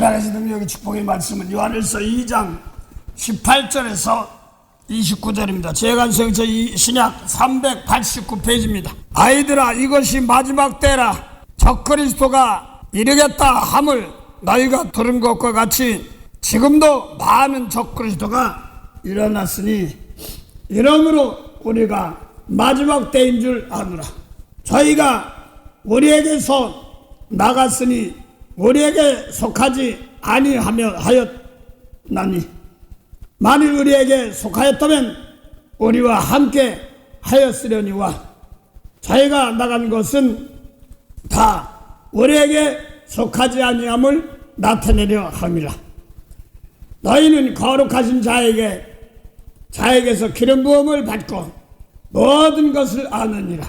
살아계신 능력의 축복의 말씀은 요한일서 2장 18절에서 29절입니다. 재간성서 신약 389페이지입니다. 아이들아, 이것이 마지막 때라. 적그리스도가 이르겠다 함을 너희가 들은 것과 같이 지금도 많은 적그리스도가 일어났으니 이러므로 우리가 마지막 때인 줄 아노라. 저희가 우리에게서 나갔으니 우리에게 속하지 아니하였나니 만일 우리에게 속하였다면 우리와 함께 하였으려니와 저희가 나간 것은 다 우리에게 속하지 아니함을 나타내려 함이라. 너희는 거룩하신 자에게서 기름 부음을 받고 모든 것을 아느니라.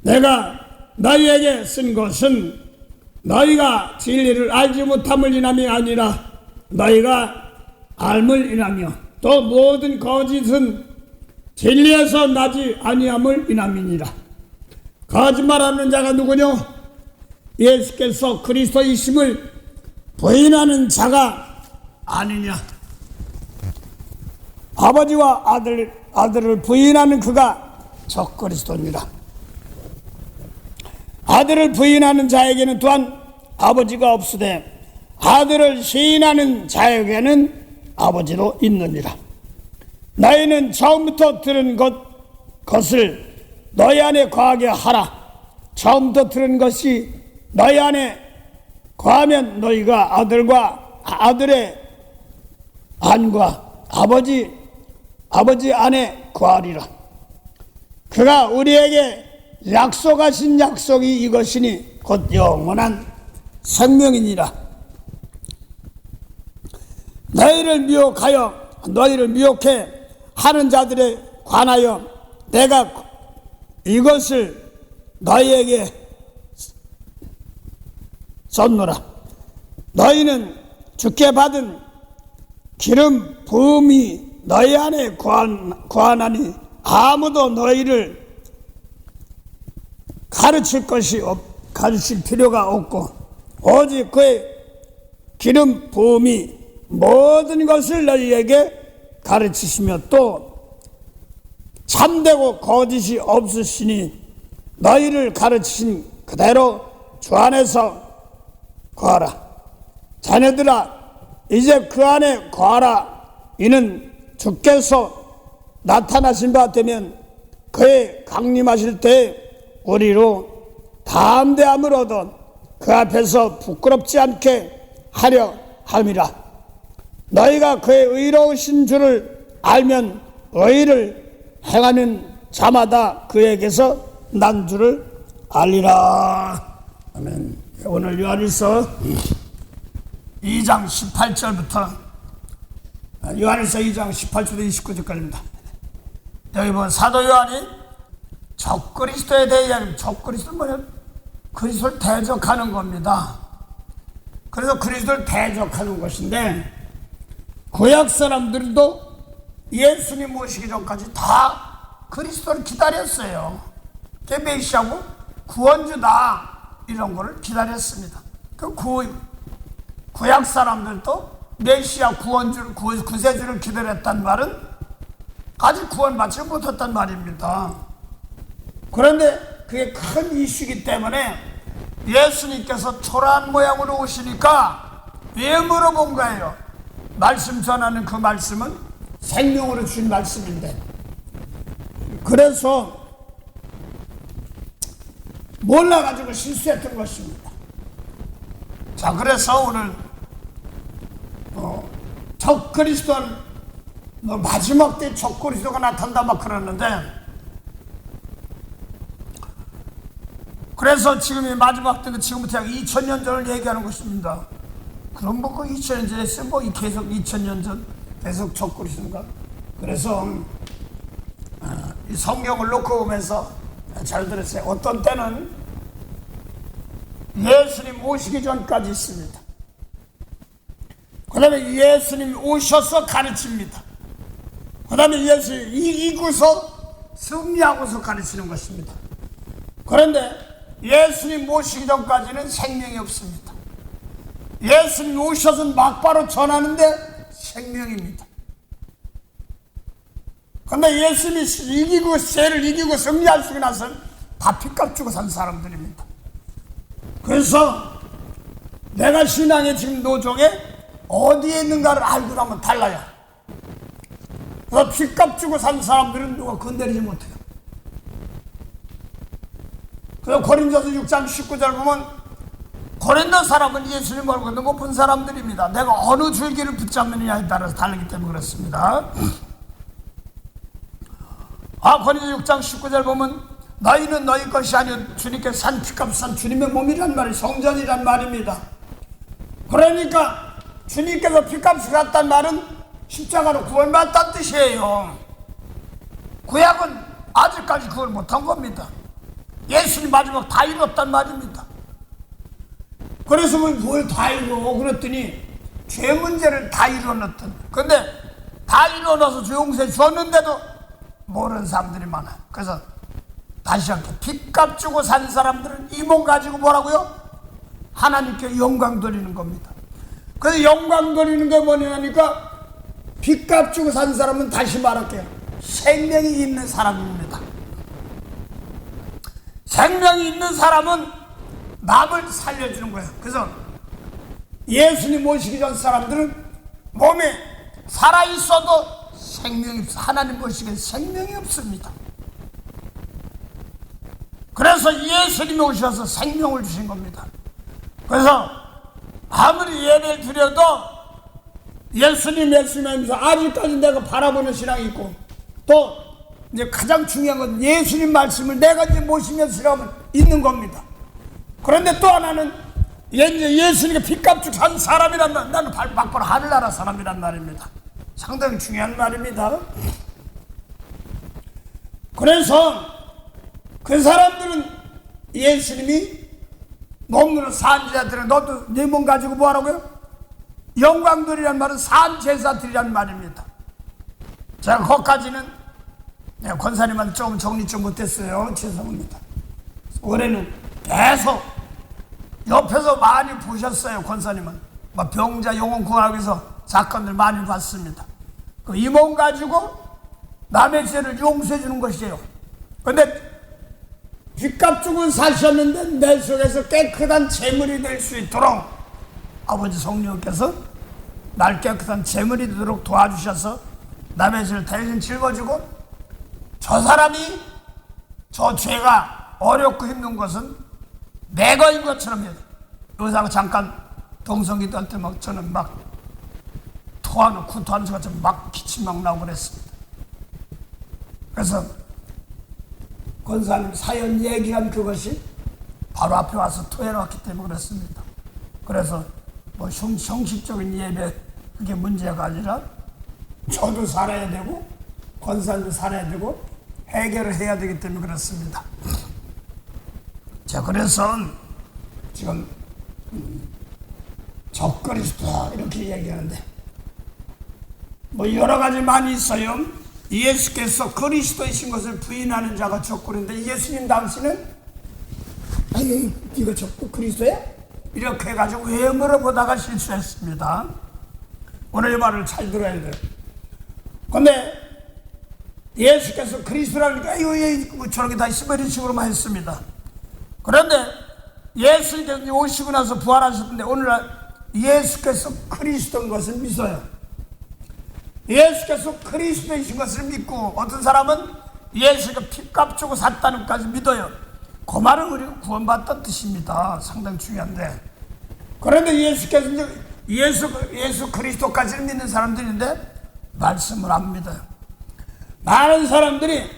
내가 너희에게 쓴 것은 너희가 진리를 알지 못함을 인함이 아니라 너희가 알물 인하며 또 모든 거짓은 진리에서 나지 아니함을 인함이니라. 거짓말하는 자가 누구뇨? 예수께서 그리스도이심을 부인하는 자가 아니냐. 아버지와 아들을 부인하는 그가 적그리스도니라. 아들을 부인하는 자에게는 또한 아버지가 없으되 아들을 시인하는 자에게는 아버지도 있느니라. 너희는 처음부터 들은 것을 너희 안에 거하게 하라. 처음부터 들은 것이 너희 안에 거하면 너희가 아들의 안과 아버지 안에 거하리라. 그가 우리에게 약속하신 약속이 이것이니 곧 영원한 생명이니라. 너희를 미혹해 하는 자들에 관하여 내가 이것을 너희에게 썼노라. 너희는 주께 받은 기름 부음이 너희 안에 거하나니 아무도 너희를 가르칠 필요가 없고 오직 그의 기름 부음이 모든 것을 너희에게 가르치시며 또 참되고 거짓이 없으시니 너희를 가르치신 그대로 주 안에서 거하라. 자녀들아, 이제 그 안에 거하라. 이는 주께서 나타나신 바 되면 그의 강림하실 때에 우리로 담대함을 얻어 그 앞에서 부끄럽지 않게 하려 함이라. 너희가 그의 의로우신 줄을 알면 의를 행하는 자마다 그에게서 난 줄을 알리라. 아멘. 오늘 요한일서 2장 18절부터 요한일서 2장 18절부터 29절까지입니다. 여기 보면 사도 요한이 적그리스도에 대해 이야기합니다. 적그리스도는 뭐냐? 그리스도를 대적하는 겁니다. 그래서 그리스도를 대적하는 것인데 구약 사람들도 예수님 모시기 전까지 다 그리스도를 기다렸어요. 그게 메시아고 구원주다 이런 거를 기다렸습니다. 그 구약 사람들도 메시아 구원주를 구세주를 기다렸단 말은 아직 구원받지 못했단 말입니다. 그런데 그게 큰 이슈이기 때문에 예수님께서 초라한 모양으로 오시니까 왜 물어본 거예요? 말씀 전하는 그 말씀은 생명으로 주신 말씀인데, 그래서 몰라가지고 실수했던 것입니다. 자, 그래서 오늘 적그리스도는 마지막 때 적그리스도가 나타난다 막 그러는데, 그래서 지금 이 마지막 때는 지금부터 약 2000년 전을 얘기하는 것입니다. 그럼 뭐 그 2000년 전에 쓰면 뭐 계속 2000년 전 계속 적그리스도인가? 그래서 이 성경을 놓고 보면서 잘 들으세요. 어떤 때는 예수님 오시기 전까지 있습니다. 그 다음에 예수님 오셔서 가르칩니다. 그 다음에 예수님 이기고서 승리하고서 가르치는 것입니다. 그런데 예수님 모시기 전까지는 생명이 없습니다. 예수님이 오셔서 막바로 전하는데 생명입니다. 근데 예수님이 이기고 죄를 이기고 승리하시고 나서 다 핏값 주고 산 사람들입니다. 그래서 내가 신앙의 지금 노정에 어디에 있는가를 알고 나면 달라요. 그래서 핏값 주고 산 사람들은 누가 건드리지 못해요. 그래서 고린도서 6장 19절 보면 고린도 사람은 예수님 말고 높은 사람들입니다. 내가 어느 줄기를 붙잡느냐에 따라서 다르기 때문에 그렇습니다. 고린도 6장 19절 보면 너희는 너희 것이 아니요 주님께 산 핏값 산 주님의 몸이란 말이 성전이란 말입니다. 그러니까 주님께서 핏값을 샀단 말은 십자가로 구원받았다는 뜻이에요. 구약은 아직까지 그걸 못한 겁니다. 예수님 마지막 다 이뤘단 말입니다. 그래서 뭘 다 이루어 그랬더니 죄 문제를 다 이뤄놨던. 근데 다 이뤄놔서 용서해 줬는데도 모르는 사람들이 많아요. 그래서 다시 한번 핏값 주고 산 사람들은 이 몸 가지고 뭐라고요? 하나님께 영광 돌리는 겁니다. 그래서 영광 돌리는 게 뭐냐니까 핏값 주고 산 사람은 다시 말할게요. 생명이 있는 사람입니다. 생명이 있는 사람은 남을 살려주는 거예요. 그래서 예수님 모시기 전 사람들은 몸에 살아있어도 생명이 없어. 하나님 모시기엔 생명이 없습니다. 그래서 예수님이 오셔서 생명을 주신 겁니다. 그래서 아무리 예배를 드려도 예수님 말씀하면서 아직까지 내가 바라보는 신앙이 있고 또 이제 가장 중요한 건 예수님 말씀을 내가 이제 모시면서 신앙을 있는 겁니다. 그런데 또 하나는 예수님께 핏값 주고 산 사람이란 말, 나는 막바로 하늘나라 사람이란 말입니다. 상당히 중요한 말입니다. 그래서 그 사람들은 예수님이 몸으로 산 제자들은 너도 네 몸 가지고 뭐하라고요? 영광들이란 말은 산 제사들이란 말입니다. 제가 거기까지는 권사님한테 조금 정리 좀 못했어요. 죄송합니다. 올해는 계속 옆에서 많이 보셨어요. 권사님은 병자 영혼 구하기 위해서 사건들 많이 봤습니다. 이 몸 가지고 남의 죄를 용서해 주는 것이에요. 그런데 빚값 주고 사셨는데 내 속에서 깨끗한 재물이 될 수 있도록 아버지 성령께서 날 깨끗한 재물이 되도록 도와주셔서 남의 죄를 대신 짊어지고 저 사람이 저 죄가 어렵고 힘든 것은 내가인 것처럼 해요. 의사가 잠깐 동성기도 할 때 막 저는 막 토하는 구토하는 것처럼 막 기침 막 나오고 그랬습니다. 그래서 권사님 사연 얘기한 그것이 바로 앞에 와서 토해놨기 때문에 그렇습니다. 그래서 뭐 형식적인 예배 그게 문제가 아니라 저도 살아야 되고 권사님도 살아야 되고 해결을 해야 되기 때문에 그렇습니다. 자, 그래서 지금 적그리스도다 이렇게 얘기하는데 뭐 여러 가지 많이 있어요. 예수께서 그리스도이신 것을 부인하는 자가 적그리스도인데 예수님 당시는 아니 이거 적고 그리스도야? 이렇게 해가지고 외모를 보다가 실수했습니다. 오늘 이 말을 잘 들어야 돼요. 근데 예수께서 그리스도라니까 뭐 저렇게 다 있으면 이런 식으로만 했습니다. 그런데 예수님께서 오시고 나서 부활하셨는데 오늘날 예수께서 그리스도인 것을 믿어요. 예수께서 그리스도이신 것을 믿고 어떤 사람은 예수가 핏값 주고 샀다는 것까지 믿어요. 그 말은 우리가 구원받았다는 뜻입니다. 상당히 중요한데 그런데 예수께서 예수 그리스도까지를 믿는 사람들인데 말씀을 안 믿어요. 많은 사람들이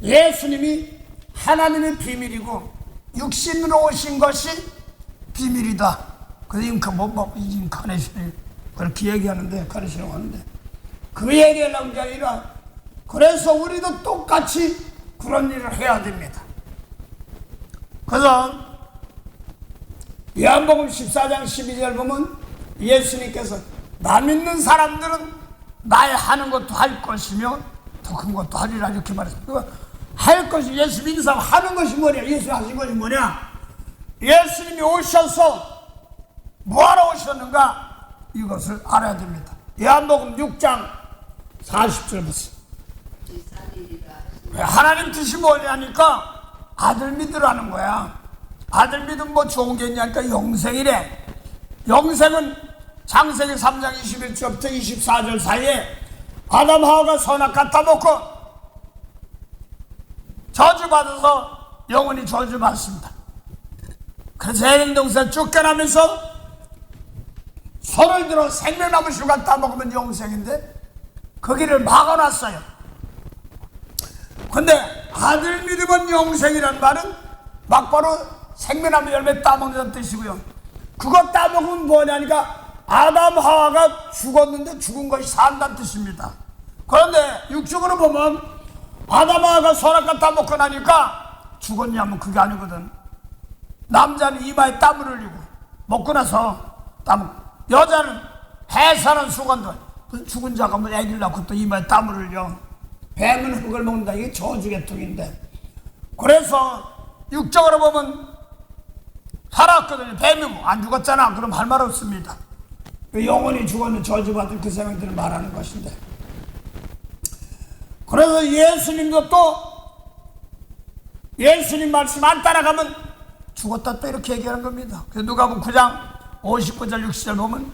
예수님이 하나님의 비밀이고 육신으로 오신 것이 비밀이다. 그래서 인카네이션이 그렇게 얘기하는데 카네이션이라고 하는데 그 얘기하려는 게 아니라 그래서 우리도 똑같이 그런 일을 해야 됩니다. 그래서 요한복음 14장 12절 보면 예수님께서 나 믿는 사람들은 나의 하는 것도 할 것이며 더 큰 것도 하리라 이렇게 말했습니다. 할 것이 예수 믿는 사람 하는 것이 뭐냐? 예수 하신 것이 뭐냐? 예수님이 오셔서 뭐하러 오셨는가? 이것을 알아야 됩니다. 요한복음 6장 40절 보세요. 하나님 뜻이 뭐냐니까 아들 믿으라는 거야. 아들 믿으면 뭐 좋은 게 있냐니까 영생이래. 영생은 창세기 3장 21절부터 24절 사이에 아담 하와가 선악 갖다 먹고 저주받아서 영원히 저주받습니다. 그래서 에덴 동산 쫓겨나면서 손을 들어 생명나무 씨 갖다 먹으면 영생인데 거기를 막아놨어요. 근데 아들 믿으면 영생이란 말은 막바로 생명나무 열매 따먹는 뜻이고요. 그거 따먹으면 뭐냐니까 아담 하와가 죽었는데 죽은 것이 산다는 뜻입니다. 그런데 육적으로 보면 아담 하와가 선악 갖다 먹고 나니까 죽었냐면 그게 아니거든. 남자는 이마에 땀을 흘리고 먹고 나서 여자는 해산한 수건들 죽은 자가 뭐 애기를 낳고 또 이마에 땀을 흘려. 뱀은 흙을 먹는다. 이게 저주계통인데 그래서 육적으로 보면 살았거든요. 뱀이 안 죽었잖아. 그럼 할 말 없습니다. 영원히 죽었는 저주받을 그 생명들을 말하는 것인데 그래서 예수님도 또 예수님 말씀 안 따라가면 죽었다 또 이렇게 얘기하는 겁니다. 그래서 누가복음 9장 59절 60절 보면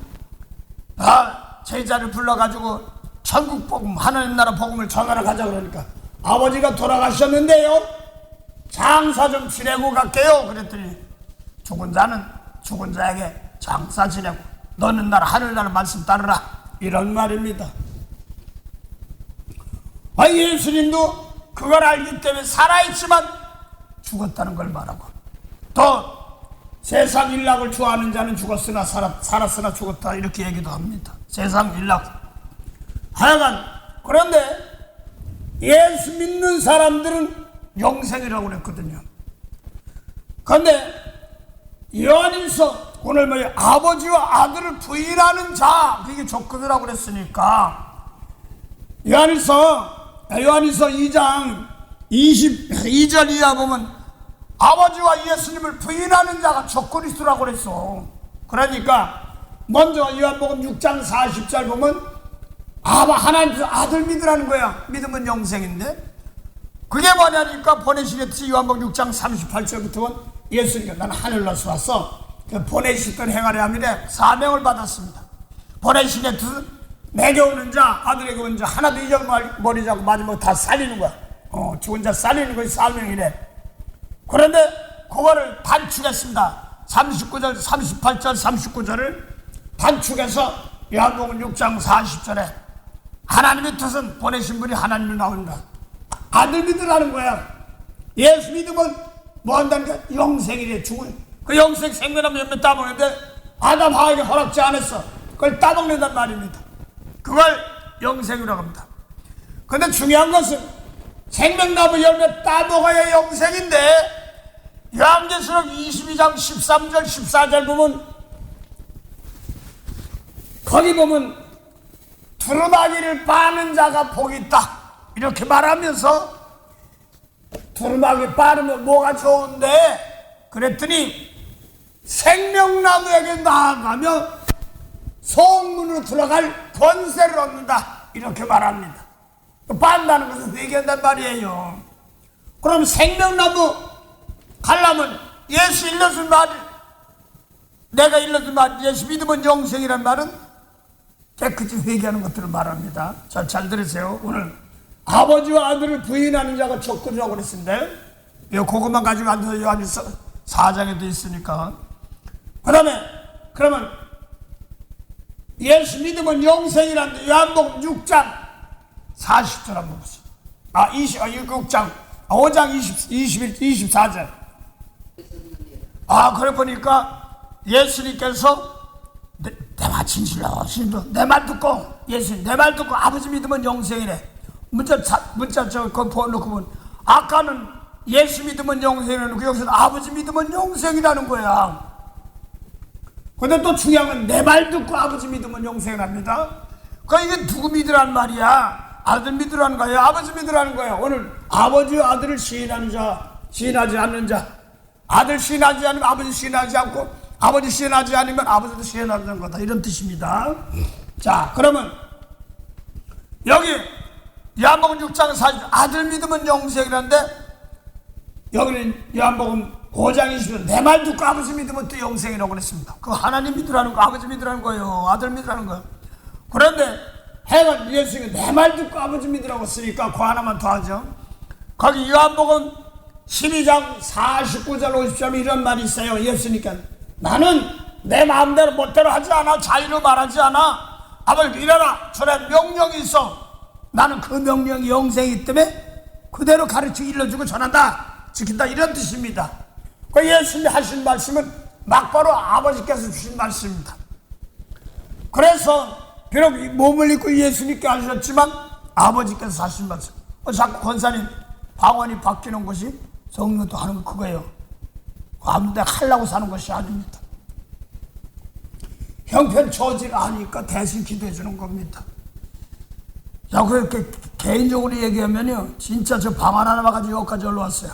제자를 불러가지고 천국 복음 하나님 나라 복음을 전하러 가자 그러니까 아버지가 돌아가셨는데요 장사 좀 지내고 갈게요 그랬더니 죽은 자는 죽은 자에게 장사 지내고 너는 나라 하늘나라 말씀 따르라 이런 말입니다. 예수님도 그걸 알기 때문에 살아있지만 죽었다는 걸 말하고 또 세상 일락을 좋아하는 자는 죽었으나 살았으나 죽었다 이렇게 얘기도 합니다. 세상 일락 하여간 그런데 예수 믿는 사람들은 영생이라고 그랬거든요. 그런데 요한일서 오늘 뭐예요? 아버지와 아들을 부인하는 자 그게 조건이라고 그랬으니까 요한일서 2장 22절 이하 보면 아버지와 예수님을 부인하는 자가 조건이 있으라고 그랬어. 그러니까 먼저 요한복음 6장 40절 보면 하나님 아들 믿으라는 거야. 믿으면 영생인데 그게 뭐냐니까 보내시는 뜻이 요한복음 6장 38절부터는 예수님이 나는 하늘로서 왔어. 그 보내시던 행하려 함이래 사명을 받았습니다. 보내시는 뜻은 내게 오는 자 아들에게 오는 자 하나도 잊어버리지 않고 마지막으로 다 살리는 거야. 죽은 자 살리는 것이 사명이래. 그런데 그거를 단축했습니다. 39절 38절 39절을 단축해서 요한복음 6장 40절에 하나님의 뜻은 보내신 분이 하나님을 나온다. 아들 믿으라는 거야. 예수 믿으면 뭐 한다는 게 영생이래. 죽은 그 영생 생명나무 열매 따먹는데 아담 하와에게 허락지 않았어. 그걸 따먹는단 말입니다. 그걸 영생이라고 합니다. 근데 중요한 것은 생명나무 열매 따먹어야 영생인데 요한계시록 22장 13절 14절 보면 거기 보면 두루마기를 빠는 자가 복이 있다 이렇게 말하면서 두루마기 빠르면 뭐가 좋은데 그랬더니 생명나무에게 나아가며 소원문으로 들어갈 권세를 얻는다 이렇게 말합니다. 빤다는 것은 얘기한단 말이에요. 그럼 생명나무 가려면 예수 일러준 말 내가 일러준 말 예수 믿으면 영생이란 말은 깨끗이 회개하는 것들을 말합니다. 잘 들으세요. 오늘 아버지와 아들을 부인하는 자가 조건이라고 그랬습니다. 그것만 가지고 앉아서 요한일서 4장에도 있으니까. 그 다음에 그러면 예수 믿으면 영생이란데 요한복음 6장 40절 한번 보세요. 6장 5장 24절. 그래 보니까 예수님께서 내 말 진실로 내 말 듣고 예수님 내 말 듣고 아버지 믿으면 영생이래. 문자 그거 보놓고 보면 아까는 예수 믿으면 영생이라는 거 여기서 아버지 믿으면 영생이라는 거야. 근데 또 중요한 건 내 말 듣고 아버지 믿으면 영생이랍니다. 이게 누구 믿으라는 말이야? 아들 믿으라는 거예요? 아버지 믿으라는 거예요? 오늘 아버지와 아들을 시인하는 자, 시인하지 않는 자, 아들 시인하지 않으면 아버지 시인하지 않고 아버지 시행하지 않으면 아버지도 시행하는 거다, 이런 뜻입니다. 자, 그러면 여기 요한복음 6장 40절 아들 믿으면 영생이라는데, 여기는 요한복음 5장 20절 내 말 듣고 아버지 믿으면 또 영생이라고 그랬습니다. 그 하나님 믿으라는 거, 아버지 믿으라는 거예요. 아들 믿으라는 거예요. 그런데 해가 예수님이 내 말 듣고 아버지 믿으라고 쓰니까 그 하나만 더 하죠. 거기 요한복음 12장 49절 50절 이런 말이 있어요. 예수님께 나는 내 마음대로 멋대로 하지 않아, 자유로 말하지 않아. 아버지 일어나, 저런 명령이 있어. 나는 그 명령이 영생이기 때문에 그대로 가르치고 일러주고 전한다, 지킨다, 이런 뜻입니다. 그 예수님이 하신 말씀은 막바로 아버지께서 주신 말씀입니다. 그래서 비록 몸을 입고 예수님께 하셨지만 아버지께서 하신 말씀. 자꾸 권사님 방언이 바뀌는 것이 성령도 하는 거 그거예요. 아무데 하려고 사는 것이 아닙니다. 형편 처지를 아니까 대신 기도해 주는 겁니다. 자, 그렇게 개인적으로 얘기하면요, 진짜 저 방언 하나 가지고 여기까지 올라왔어요.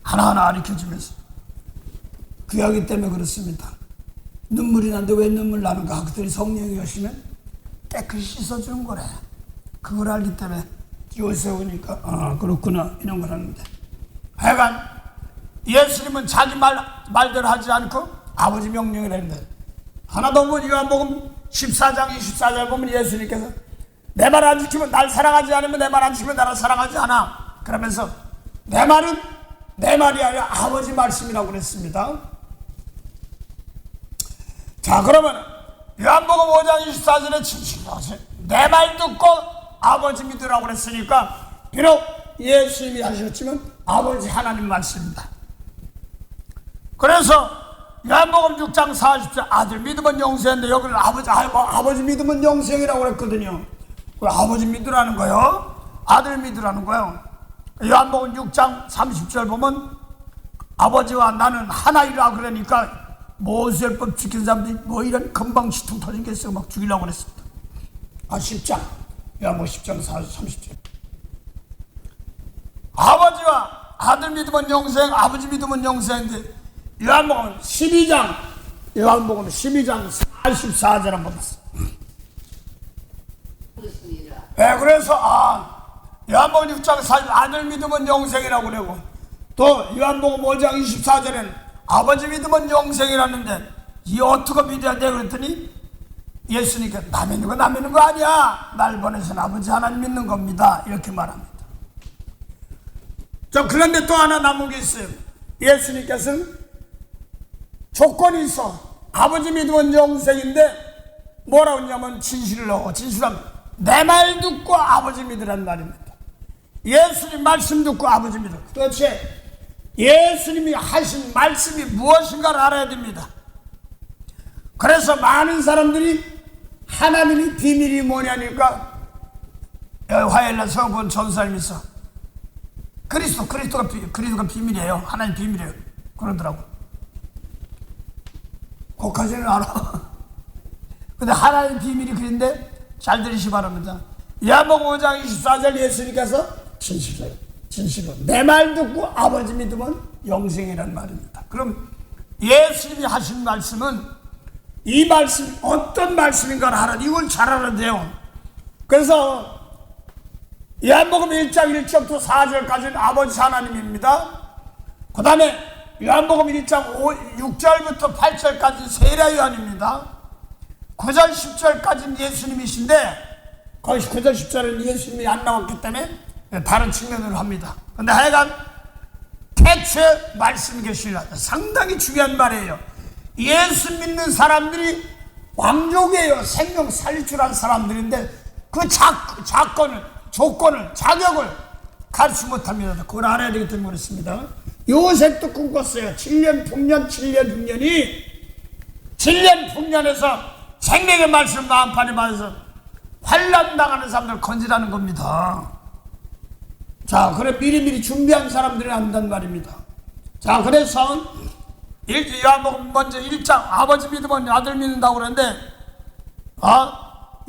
하나하나 가르쳐주면서. 귀하기 때문에 그렇습니다. 눈물이 나는데 왜 눈물 나는가? 그랬더니 성령이 오시면 깨끗이 씻어주는 거래. 그걸 알기 때문에 요새 오니까 그렇구나, 이런 걸 하는데, 하여간 예수님은 자기 말대로 하지 않고 아버지 명령이라는데, 하나 더 보면 요한복음 14장 24절 보면 예수님께서 내 말 안 지키면 날 사랑하지 않으면 내 말 안 지키면 나를 사랑하지 않아. 그러면서 내 말은 내 말이 아니라 아버지 말씀이라고 그랬습니다. 자, 그러면 요한복음 5장 24절에 진실하세요. 내 말 듣고 아버지 믿으라고 그랬으니까 비록 예수님이 하셨지만 아버지 하나님 말씀입니다. 그래서 요한복음 6장 40절 아들 믿으면 영생인데 여기는 아버지 믿으면 영생이라고 그랬거든요. 아버지 믿으라는 거요, 아들 믿으라는 거요. 요한복음 6장 30절 보면 아버지와 나는 하나이라 그러니까 모세법 지킨 사람들이 뭐 이런 금방 시통 터진 게 있어 막 죽이려고 그랬습니다. 10장 요한복음 10장 30절 아버지와 아들 믿으면 영생, 아버지 믿으면 영생인데 요한복음 12장 44절 한번 봤어. 네, 그래서 요한복음 6장 40절 아들 믿으면 영생이라고 그러고, 또 요한복음 5장 24절에는 아버지 믿으면 영생이라는데 이 어떻게 믿어야 돼? 그랬더니 예수님께 나 믿는 거 아니야, 날 보내신 아버지 하나님 믿는 겁니다, 이렇게 말합니다. 그런데 또 하나 남은 게 있어요. 예수님께서는 조건이 있어. 아버지 믿으면 영생인데 뭐라고 했냐면 진실을 하고, 진실하면 내 말 듣고 아버지 믿으란 말입니다. 예수님 말씀 듣고 아버지 믿어. 도대체 예수님이 하신 말씀이 무엇인가를 알아야 됩니다. 그래서 많은 사람들이 하나님이 비밀이 뭐냐니까, 화요일날 성경 본 전사님이 있어. 그리스도가 비밀이에요. 하나님 비밀이에요. 그러더라고. 그까지는 알아. 근데 하나님 비밀이 그런데 잘 들으시 바랍니다. 요한복음 5장 24절 예수님께서 진실로 내 말 듣고 아버지 믿으면 영생이라는 말입니다. 그럼 예수님이 하신 말씀은 이 말씀 어떤 말씀인가를 알아, 이걸 잘 알아야 돼요. 그래서 요한복음 1장 1절부터 4절까지는 아버지 하나님입니다. 그 다음에 요한복음 1장 6절부터 8절까지 세례 요한입니다. 9절 10절까지는 예수님이신데 거기 9절 10절은 예수님이 안 나왔기 때문에 다른 측면으로 합니다. 근데 하여간 태초에 말씀이 계시라, 상당히 중요한 말이에요. 예수 믿는 사람들이 왕족이에요. 생명 살릴 줄 아는 사람들인데 그 조건을, 자격을 가르치 못합니다. 그걸 알아야 되기 때문에 그렇습니다. 요셉도 꿈꿨어요. 7년 풍년 7년 풍년에서 생명의 말씀 마음판에 받아서 환난 당하는 사람들 건지라는 겁니다. 자, 그래 미리미리 준비한 사람들이 한단 말입니다. 자, 그래서 요한복음 먼저 1장 아버지 믿으면 아들 믿는다고 그러는데,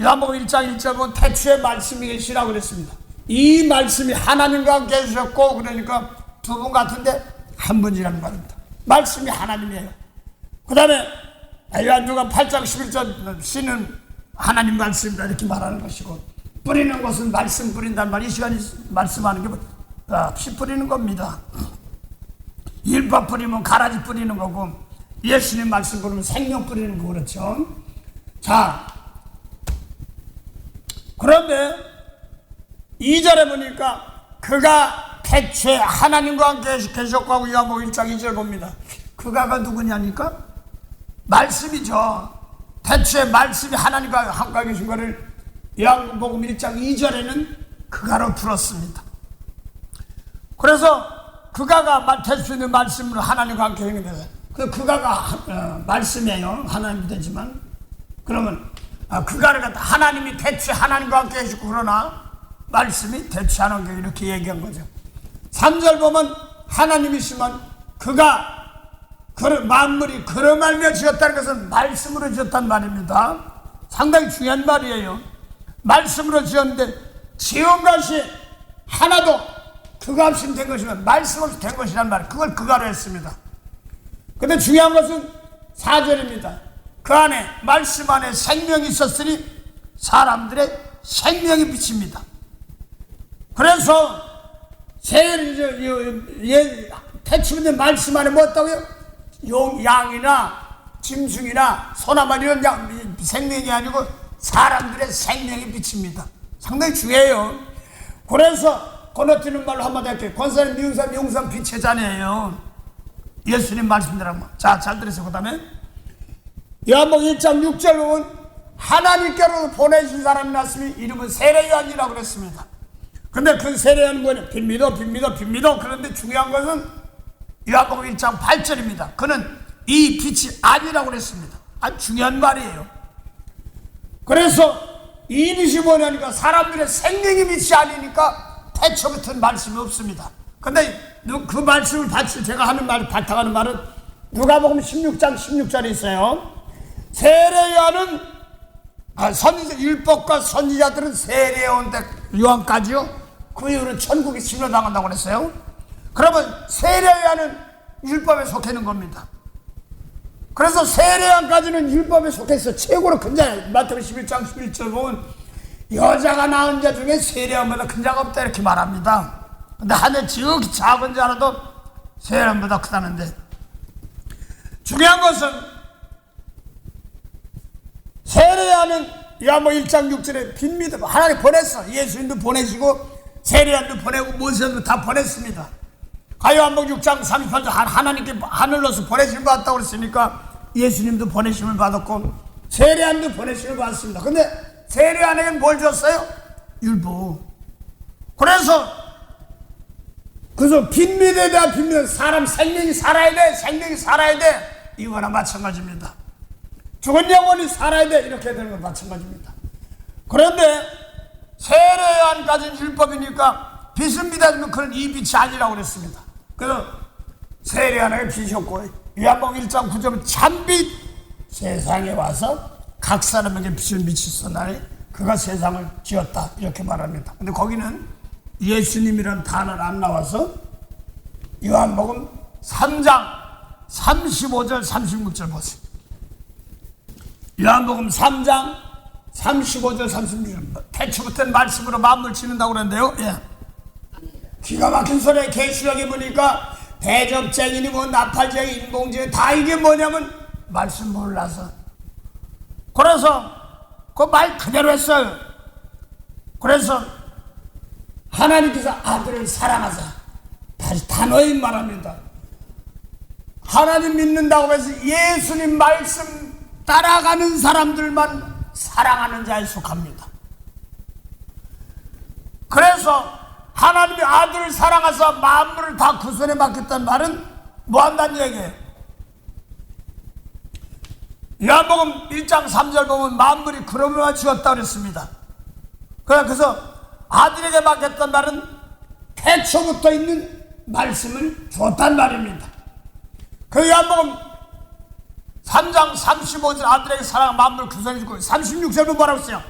요한복음 1장 1절 보면 태초에 말씀이 계시라고 그랬습니다. 이 말씀이 하나님과 함께 계셨고, 그러니까 두 분 같은데 한 분이라는 말입니다. 말씀이 하나님이에요. 그 다음에 요한복음 8장 11절 씨는 하나님 말씀이다 이렇게 말하는 것이고, 뿌리는 것은 말씀 뿌린단 말이 이 시간에 말씀하는 게 피 뿌리는 겁니다. 율법 뿌리면 가라지 뿌리는 거고, 예수님 말씀 뿌리면 생명 뿌리는 거, 그렇죠? 자, 그런데 2절에 보니까 그가 태초에 하나님과 함께 계셨고 하고, 요한복음 1장 2절 봅니다. 그가가 누구냐니까 말씀이죠. 태초에 말씀이 하나님과 함께 계신 것을 요한복음 1장 2절에는 그가로 풀었습니다. 그래서 그가가 태초에 있는 말씀으로 하나님과 함께 계신 거예요. 그가가 말씀이에요. 하나님이 되지만, 그러면 그가를 갖다 하나님이 태초에 하나님과 함께 계시고, 그러나 말씀이 태초에 하나님과 이렇게 얘기한 거죠. 3절 보면 하나님이시면 그가 만물이 그로 말미암아 지었다는 것은 말씀으로 지었단 말입니다. 상당히 중요한 말이에요. 말씀으로 지었는데 지은 것이 하나도 그가 없이 된 것이면 말씀 없이 된 것이란 말, 그걸 그가로 했습니다. 근데 중요한 것은 4절입니다. 그 안에 말씀 안에 생명이 있었으니 사람들의 생명이 비칩니다. 그래서 태초에 말씀 안에 뭐 없다고요? 양이나 짐승이나 소나무 이런 생명이 아니고 사람들의 생명이 비칩니다. 상당히 중요해요. 그래서 건너뛰는 말로 한마디 할게요. 권사는 미운 사람 용산 빛의 자네예요. 예수님 말씀대로. 자, 잘 들으세요. 그 다음에 요한복음 1장 6절 보면 하나님께로 보내신 사람이 났으니 이름은 세례 요한이라고 그랬습니다. 근데 그 세례 요한은 뭐냐? 빈미도. 그런데 중요한 것은 요한복음 1장 8절입니다. 그는 이 빛이 아니라고 그랬습니다. 아주 중요한 말이에요. 그래서 이 빛이 뭐냐니까 사람들의 생명의 빛이 아니니까 태초부터 말씀이 없습니다. 근데 그 말씀을 제가 하는 말, 바탕하는 말은 누가복음 16장 16절에 있어요. 세례 요한은 율법과 선지자들은 세례 요한까지요. 그 이후로 천국에 심려당한다고 그랬어요. 그러면 세례 요한은 율법에 속해 있는 겁니다. 그래서 세례 요한까지는 율법에 속해 있어. 최고로 큰 자. 마태복음 11장 11절 보면 여자가 낳은 자 중에 세례 요한보다 큰 자가 없다 이렇게 말합니다. 근데 하늘 지극히 작은 자라도 세례 요한보다 크다는데, 중요한 것은 세례 요한은 요한복음 1장 6절에 빈미도 하나님 보냈어. 예수님도 보내시고 세례 요한도 보내고 모세도 다 보냈습니다. 요한복음 6장 38절 하나님께 하늘로서 보내심을 받았다고 그랬으니까 예수님도 보내심을 받았고 세례 요한도 보내심을 받았습니다. 근데 세례 요한에게는 뭘 줬어요? 율법. 그래서 빈미에 대한 빈미, 사람 생명이 살아야 돼. 이거나 마찬가지입니다. 죽은 영혼이 살아야 돼. 이렇게 되는 건 마찬가지입니다. 그런데 세례 요한까지는 율법이니까 빛은 믿어주면 그는 이 빛이 아니라고 그랬습니다. 그래서 세례 요한에게 빛이었고 요한복음 1장 9절은 참빛 세상에 와서 각 사람에게 빛을 비추었나니 그가 세상을 지었다 이렇게 말합니다. 근데 거기는 예수님이라는 단어는 안 나와서 요한복음 3장 35절 36절 보세요. 요한복음 3장 35절 36절 태초부터는 말씀으로 만물을 짓는다고 그러는데요. 예. 기가 막힌 소리에 계시록에 보니까 대접쟁이니 뭐 나팔쟁이 인공쟁이 다 이게 뭐냐면 말씀 몰라서. 그래서 그 말 그대로 했어요. 그래서 하나님께서 아들을 사랑하사, 다시 단호히 말합니다. 하나님 믿는다고 해서 예수님 말씀 따라가는 사람들만 사랑하는 자에 속합니다. 그래서 하나님이 아들을 사랑하사 만물을 다 그 손에 맡겼다는 말은 뭐 한다는 얘기예요? 요한복음 1장 3절 보면 만물이 그러므로 지었다고 그랬습니다. 그래서 아들에게 맡겼단 말은 태초부터 있는 말씀을 줬단 말입니다. 그 요한복음 3장 35절 아들에게 사랑 만물 그 손에 주고 36절도 뭐라고 했어요?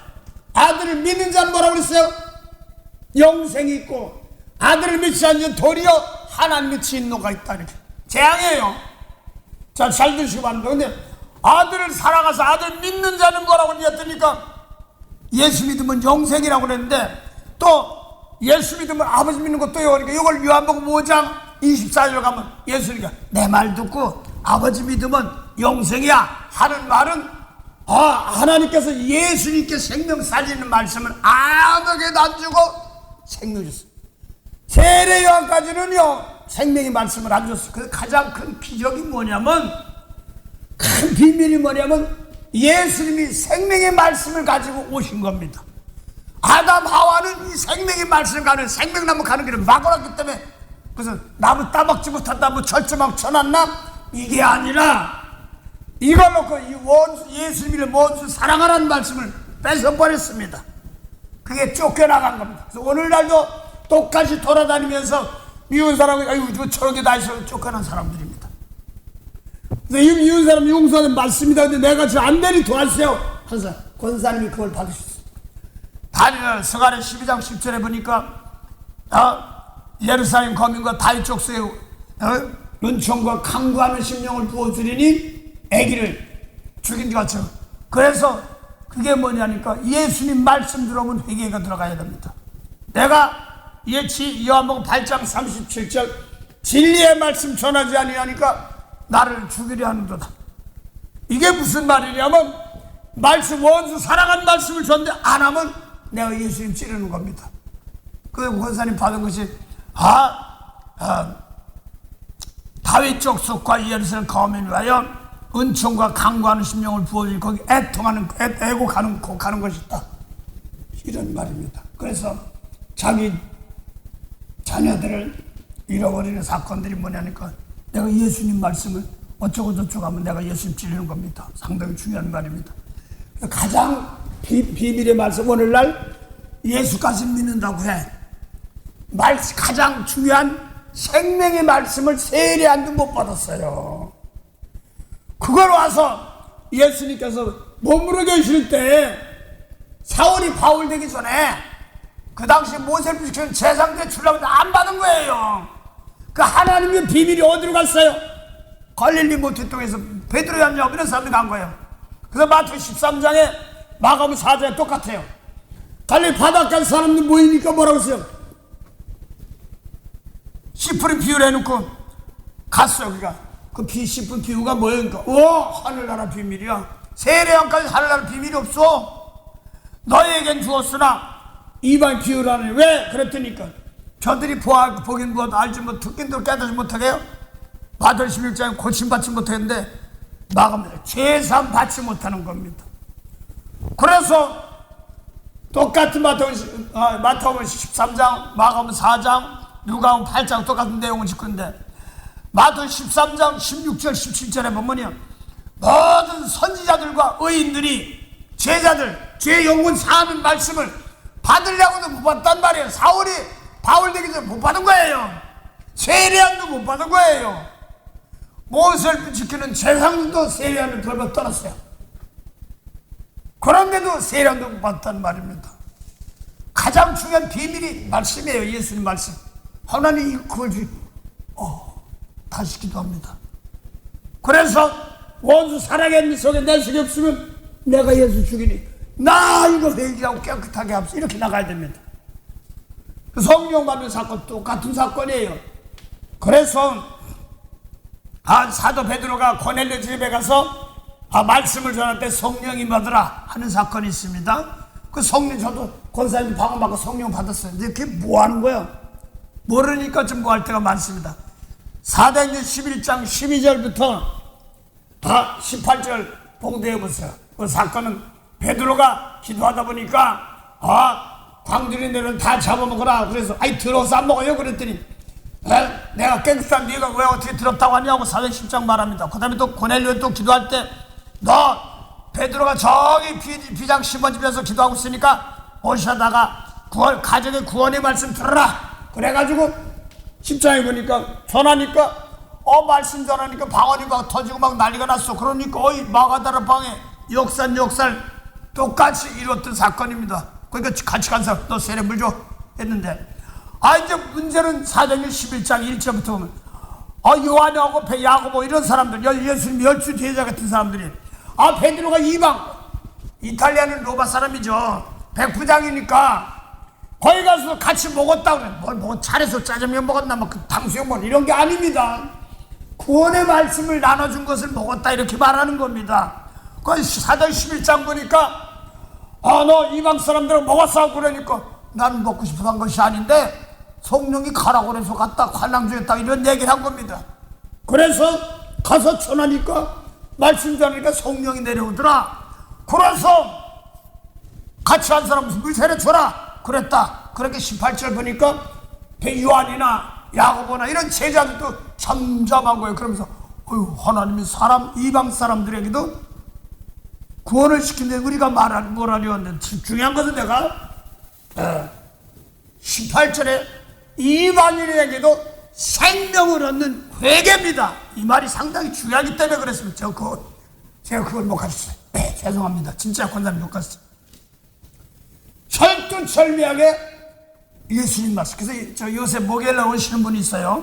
아들을 믿는 자는 뭐라고 그랬어요? 영생이 있고 아들을 믿지 않는 도리어 하나님의 진노가 있다. 이렇게 재앙이에요. 자, 잘 드시고 말입니다. 근데 아들을 사랑해서 아들 믿는 자는 뭐라고 했더니까 예수 믿으면 영생이라고 그랬는데 또 예수 믿으면 아버지 믿는 것도요. 그러니까 이걸 요한복음 5장 24절 가면 예수님이 내 말 듣고 아버지 믿으면 영생이야 하는 말은 하나님께서 예수님께 생명 살리는 말씀을 아무에게도 안 주고 생명 줬어요. 세례 요한까지는요 생명의 말씀을 안 줬어요. 그 가장 큰 기적이 뭐냐면 큰 비밀이 뭐냐면 예수님이 생명의 말씀을 가지고 오신 겁니다. 아담 하와는 이 생명의 말씀을 가는 생명나무 가는 길을 막아놨기 때문에 그래서 나무 따먹지 못한다 뭐 절제막 쳐놨나 이게 아니라 이걸 놓고 이 원수 예수님을 원수 사랑하라는 말씀을 뺏어버렸습니다. 그게 쫓겨나간 겁니다. 그래서 오늘날도 똑같이 돌아다니면서 미운 사람이 아이고 저런 게 다 있어 쫓겨난 사람들입니다. 그래서 이 미운 사람 용서하는 말씀이다. 근데 내가 저 안 되니 도와주세요. 항상 권사님이 그걸 받으셨어요. 다니엘 서가랴 12장 10절에 보니까 예루살렘 거민과 다윗 족속에 은총과 강구하는 심령을 부어주리니 아기를 죽인 것 같죠. 그래서 그게 뭐냐니까 예수님 말씀 들어오면 회개가 들어가야 됩니다. 내가 요한복음 8장 37절 진리의 말씀 전하지 아니하니까 나를 죽이려 하는도다. 이게 무슨 말이냐면 말씀 원수 사랑한 말씀을 줬는데 안 하면 내가 예수님 찌르는 겁니다. 그 권사님 받은 것이 다윗 족속과 예루살렘 거민을 위하여 은총과 강구하는 심령을 부어주니 거기 애고 가는 것이 있다. 이런 말입니다. 그래서 자기 자녀들을 잃어버리는 사건들이 뭐냐니까 내가 예수님 말씀을 어쩌고 저쩌고 하면 내가 예수님 찌르는 겁니다. 상당히 중요한 말입니다. 가장 비밀의 말씀 오늘날 예수까지 믿는다고 해. 가장 중요한 생명의 말씀을 세례안도 못 받았어요. 그걸 와서 예수님께서 머무르 계실 때 사울이 바울 되기 전에 그 당시 모세를 부시키는 제상대 주려고 안 받은 거예요. 그 하나님의 비밀이 어디로 갔어요? 갈릴리 모태통에서 베드로 양녀 이런 사람들이 간 거예요. 그래서 마태 13장에 마가복음 4장에 똑같아요. 갈릴리 바닷가 사람들 모이니까 뭐라고 했어요? 씨풀이 비유를 해놓고 갔어요. 그러니까 그 씨풀 비유가 뭐예요? 하늘나라 비밀이야. 세례양까지 하늘나라 비밀이 없어. 너희에겐 주었으나 이방 비유를 하네. 왜? 그랬더니까 저들이 보긴 뭐 알지 뭐 듣긴도 깨닫지 못하게요. 마태복음 11장에 고침받지 못하는데 마가복음 죄산 받지 못하는 겁니다. 그래서 똑같은 마태복음 13장, 마가복음 4장, 누가복음 8장 똑같은 내용을 짓는데 마태복음 13장 16절 17절에 보면요 모든 선지자들과 의인들이 제자들 죄 영혼 사하는 말씀을 받으려고도 못 받단 말이에요. 사울이 바울 되기 전에 못 받은 거예요. 세례안도 못 받은 거예요. 모세를 지키는 제사장도 세례안을 벌벌 떠났어요. 그런데도 세례안도 못 받았다는 말입니다. 가장 중요한 비밀이 말씀이에요. 예수님 말씀. 하나님이 그걸 다시 기도합니다. 그래서 원수 사랑의 속에 내 속에 없으면 내가 예수 죽이니 나 이거 회개하고 깨끗하게 합시다. 이렇게 나가야 됩니다. 성령 받는 사건 똑같은 사건이에요. 그래서 사도 베드로가 고넬료 집에 가서 말씀을 전할 때 성령이 받으라 하는 사건이 있습니다. 그 성령 저도 권사님 방언받고 성령 받았어요. 근데 그게 뭐 하는 거예요? 모르니까 좀 뭐 할 때가 많습니다. 사도행전 11장 12절부터 18절 봉독해 보세요. 그 사건은 베드로가 기도하다 보니까 광주리 내는 다 잡아먹어라. 그래서 들어서 안 먹어요. 그랬더니 내가 깨끗한 네가 왜 어떻게 더럽다고 하냐고 사도행전 10장 말합니다. 그 다음에 또 고넬료 또 기도할 때 너 베드로가 저기 비장 시몬 집에서 기도하고 있으니까 오셔다가 가정의 구원의 말씀 들어라. 그래가지고 10장에 보니까 전하니까 말씀 전하니까 방언이 막 터지고 막 난리가 났어. 그러니까 마가다라 방에 역살 똑같이 이뤘던 사건입니다. 그러니까 같이 간 사람 너 세례 물 줘 했는데 이제 문제는 사도행전 11장 1절부터 보면 요한하고 야고보 이런 사람들, 예수님 열두 제자 같은 사람들이, 베드로가 이방, 이탈리아는 로마 사람이죠. 백부장이니까 거기 가서 같이 먹었다고 그래. 뭘 차려서 짜장면 먹었나, 그 탕수육 먹었나, 이런 게 아닙니다. 구원의 말씀을 나눠준 것을 먹었다, 이렇게 말하는 겁니다. 그 사도행 11장 보니까, 너 이방 사람들하고 먹었어. 그러니까, 난 먹고 싶어서 한 것이 아닌데, 성령이 가라고 그래서 갔다, 관람 중에 딱 이런 얘기를 한 겁니다. 그래서 가서 전하니까, 말씀 전하니까 성령이 내려오더라. 그래서 같이 한 사람 물 세례쳐라 그랬다. 그렇게 18절 보니까 요한이나 야고보나 이런 제자들도 잠잠한 거예요. 그러면서 하나님이 이방 사람들에게도 구원을 시키는데 우리가 뭐라려 하는데, 중요한 것은 내가 18절에 이방인에게도 생명을 얻는 회개입니다. 이 말이 상당히 중요하기 때문에 그랬습니다. 제가 그걸 못 갔어요. 죄송합니다. 진짜 권사님 못 갔어요. 철두철미하게 예수님 말씀. 그래서 저 요새 목요일날 오시는 분이 있어요.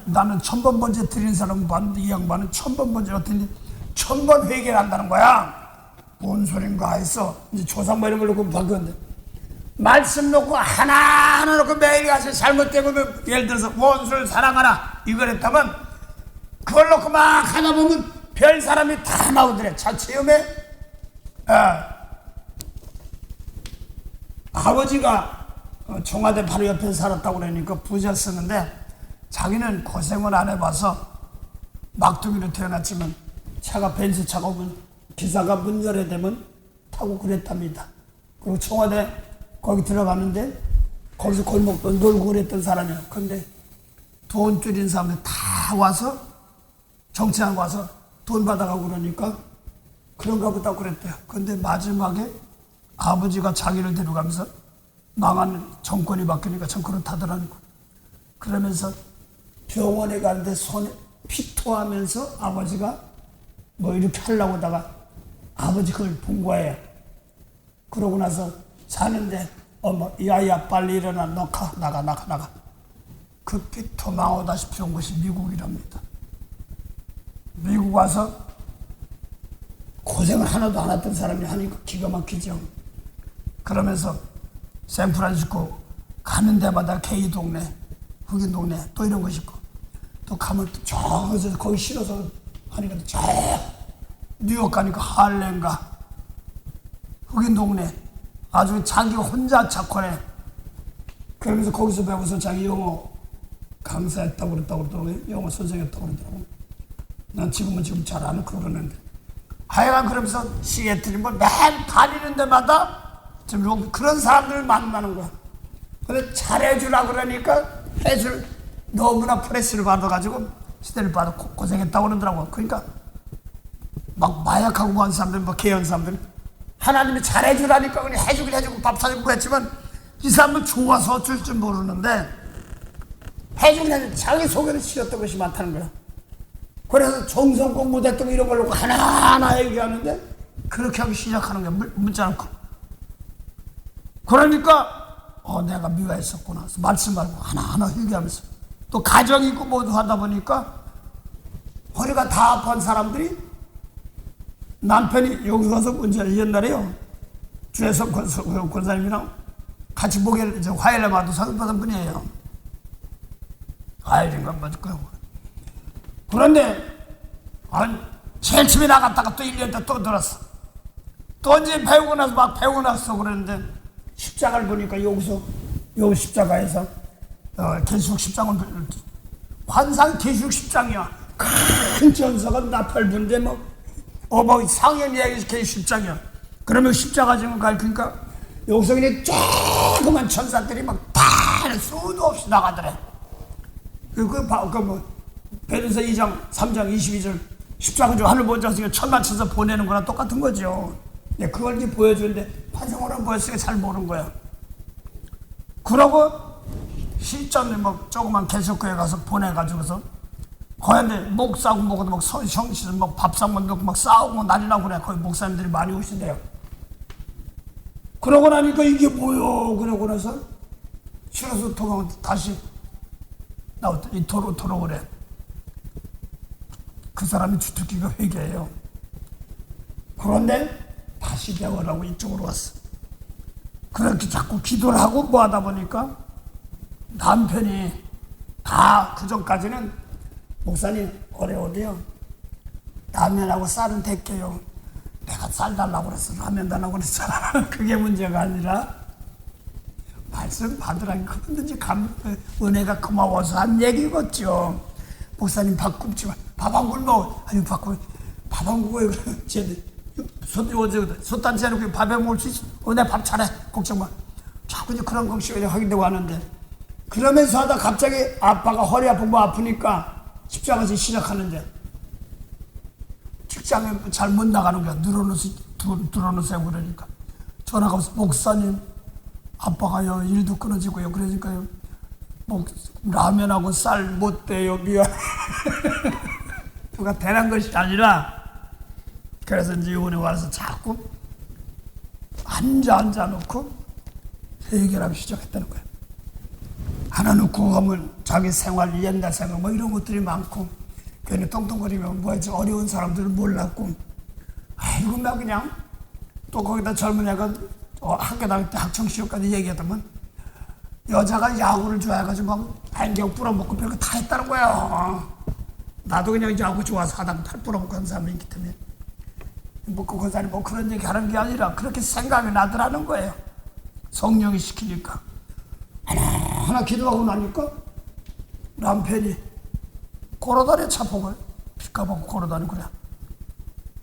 나는 1000번 번제 드리는 사람 봤는데 이 양반은 1000번 번제 어떻게 1000번 회개를 한다는 거야. 뭔 소린가 해서 이제 조상모 이런 걸 놓고 바꿨는데, 말씀 놓고 하나하나 놓고 매일 가서 잘못되고, 예를 들어서 원수를 사랑하라 이걸 했다면 그걸 놓고 막 하다 보면 별 사람이 다 나오더래. 처음에 아버지가 청와대 바로 옆에 살았다고 그러니까 부자였었는데, 자기는 고생을 안 해봐서 막둥이로 태어났지만 차가 벤츠 차가 오면 기사가 문 열어야 되면 타고 그랬답니다. 그리고 청와대 거기 들어가는데 거기서 골목도 놀고 그랬던 사람이에요. 근데 돈 줄인 사람들 다 와서 정치하고 와서 돈 받아가고 그러니까 그런가 보다 그랬대요. 근데 마지막에 아버지가 자기를 데려가면서 망한 정권이 바뀌니까 정권을 타더라는 거. 그러면서 병원에 가는데 손에 피토하면서 아버지가 뭐 이렇게 하려고 하다가 아버지 그걸 본 거예요. 그러고 나서 자는데 야야 빨리 일어나, 나가. 그 피토 망하다시피 온 것이 미국이랍니다. 미국 와서 고생을 하나도 안 했던 사람이 하니까 기가 막히죠. 그러면서 샌프란시스코 가는 데마다 게이 동네, 흑인 동네 또 이런 것이 있고, 또 가면 또 저기서 거기 실어서 하니까 저 뉴욕 가니까 할렘가 흑인 동네 아주 자기 혼자 착하네. 그러면서 거기서 배워서 자기 영어 강사했다고 그러더라고요. 영어 선생했다고 그러더라고요. 난 지금 잘 안 하고 그러는데, 하여간 그러면서 시애틀이 맨 다니는 데마다 지금 그런 사람들을 만나는 거야. 근데 잘해주라 그러니까 너무나 프레스를 받아가지고 시대를 받아 고생했다고 그러더라고. 그러니까 막 마약하고 뭐 한 사람들, 뭐 개연 사람들, 하나님이 잘해주라니까 그냥 해주고 밥 사주고 했지만 이 사람은 좋아서 어쩔 줄 모르는데 해주긴 해주고 자기 속에는 싫었던 것이 많다는 거야. 그래서 정성공 못했던 이런 걸 놓고 하나하나 얘기하는데 그렇게 하기 시작하는 거야. 묻지 않고. 그러니까 내가 미워했었구나. 말씀 말고 하나하나 회개하면서 또 가정이 있고 모두 하다 보니까 허리가 다 아파한 사람들이, 남편이 여기 가서 옛날에요 주혜성 권사님이랑 같이 목요일 화요일에 봐도 상받은 분이에요. 화요일인가 맞을 거예요. 그런데 제일 처음에 나갔다가 또 1년 때 또 들었어. 또 이제 배우고 나서 막 배우고 나서 그랬는데 십자가를 보니까 여기 십자가에서 계시록 10장을 환상 계시록 10장이야. 큰 전서가 나팔부인데 상현 이야기 계시록 10장이야. 그러면 십자가 지금 가르치니까 여기서 그냥 조그만 천사들이 다 수도 없이 나가더래. 베드로서 2장 3장 22절 십자가 좀 하늘 먼저 천만 천사 보내는 거랑 똑같은 거죠. 그걸 이제 보여주는데 환상으로 보였으니까 잘 모르는 거야. 그러고 실전에 조그만 개석교회 가서 보내가지고서 거기에 목 싸고 먹어도 성실 밥상만 넣고 싸우고 난리 나고 그래. 거기 목사님들이 많이 오신대요. 그러고 나니까 이게 뭐요? 그러고 나서 싫어서 통하면 다시 나왔더니 이토록 그래. 그 사람이 주특기가 회개해요. 그런데 다시 배우라고 이쪽으로 왔어. 그렇게 자꾸 기도를 하고 뭐 하다 보니까 남편이 다 그전까지는 목사님 어려워도요. 라면하고 쌀은 될게요. 내가 쌀 달라고 그랬어. 라면 달라고 그랬어. 그게 문제가 아니라 말씀 받으라니 그분든지 은혜가 고마워서 한 얘기겠죠. 목사님 밥 굶지 마. 밥 한 굶 먹어. 아니 밥 한 굶어요. 쟤들 솥단지 해놓고 밥에 먹을 수 있어. 내 밥 잘해. 걱정 마. 자꾸 이제 그런 걱정이 하게 하는데 그러면서 하다 갑자기 아빠가 허리 아프고 뭐 아프니까 십자가에서 시작하는데 직장에 잘 못 나가는 거야. 늘어놓으세요 그러니까 전화가 와서 목사님 아빠가요 일도 끊어지고요. 그러니까요 라면하고 쌀 못 돼요. 미안. 누가 대단한 것이 아니라 그래서 이제 이번에 와서 자꾸 앉아 놓고 해결하기 시작했다는 거야. 하나 놓고 가면 자기 생활, 옛날 생각 뭐 이런 것들이 많고 괜히 똥똥거리면 뭐지 어려운 사람들은 몰랐고 아이고 나 그냥 또 거기다 젊은 애가 학교 다닐 때 학창시절까지 얘기하더만 여자가 야구를 좋아해가지고 막 안경 뿌려먹고 별거 다 했다는 거야. 나도 그냥 야구 좋아서 하다가 팔 뿌려먹고 한 사람이 있기 때문에 뭐 그 사람이 뭐 그런 얘기 하는 게 아니라 그렇게 생각이 나더라는 거예요. 성령이 시키니까 하나 기도하고 나니까 남편이 걸어다녀 차폭을 빚값하고 걸어다니고 그래.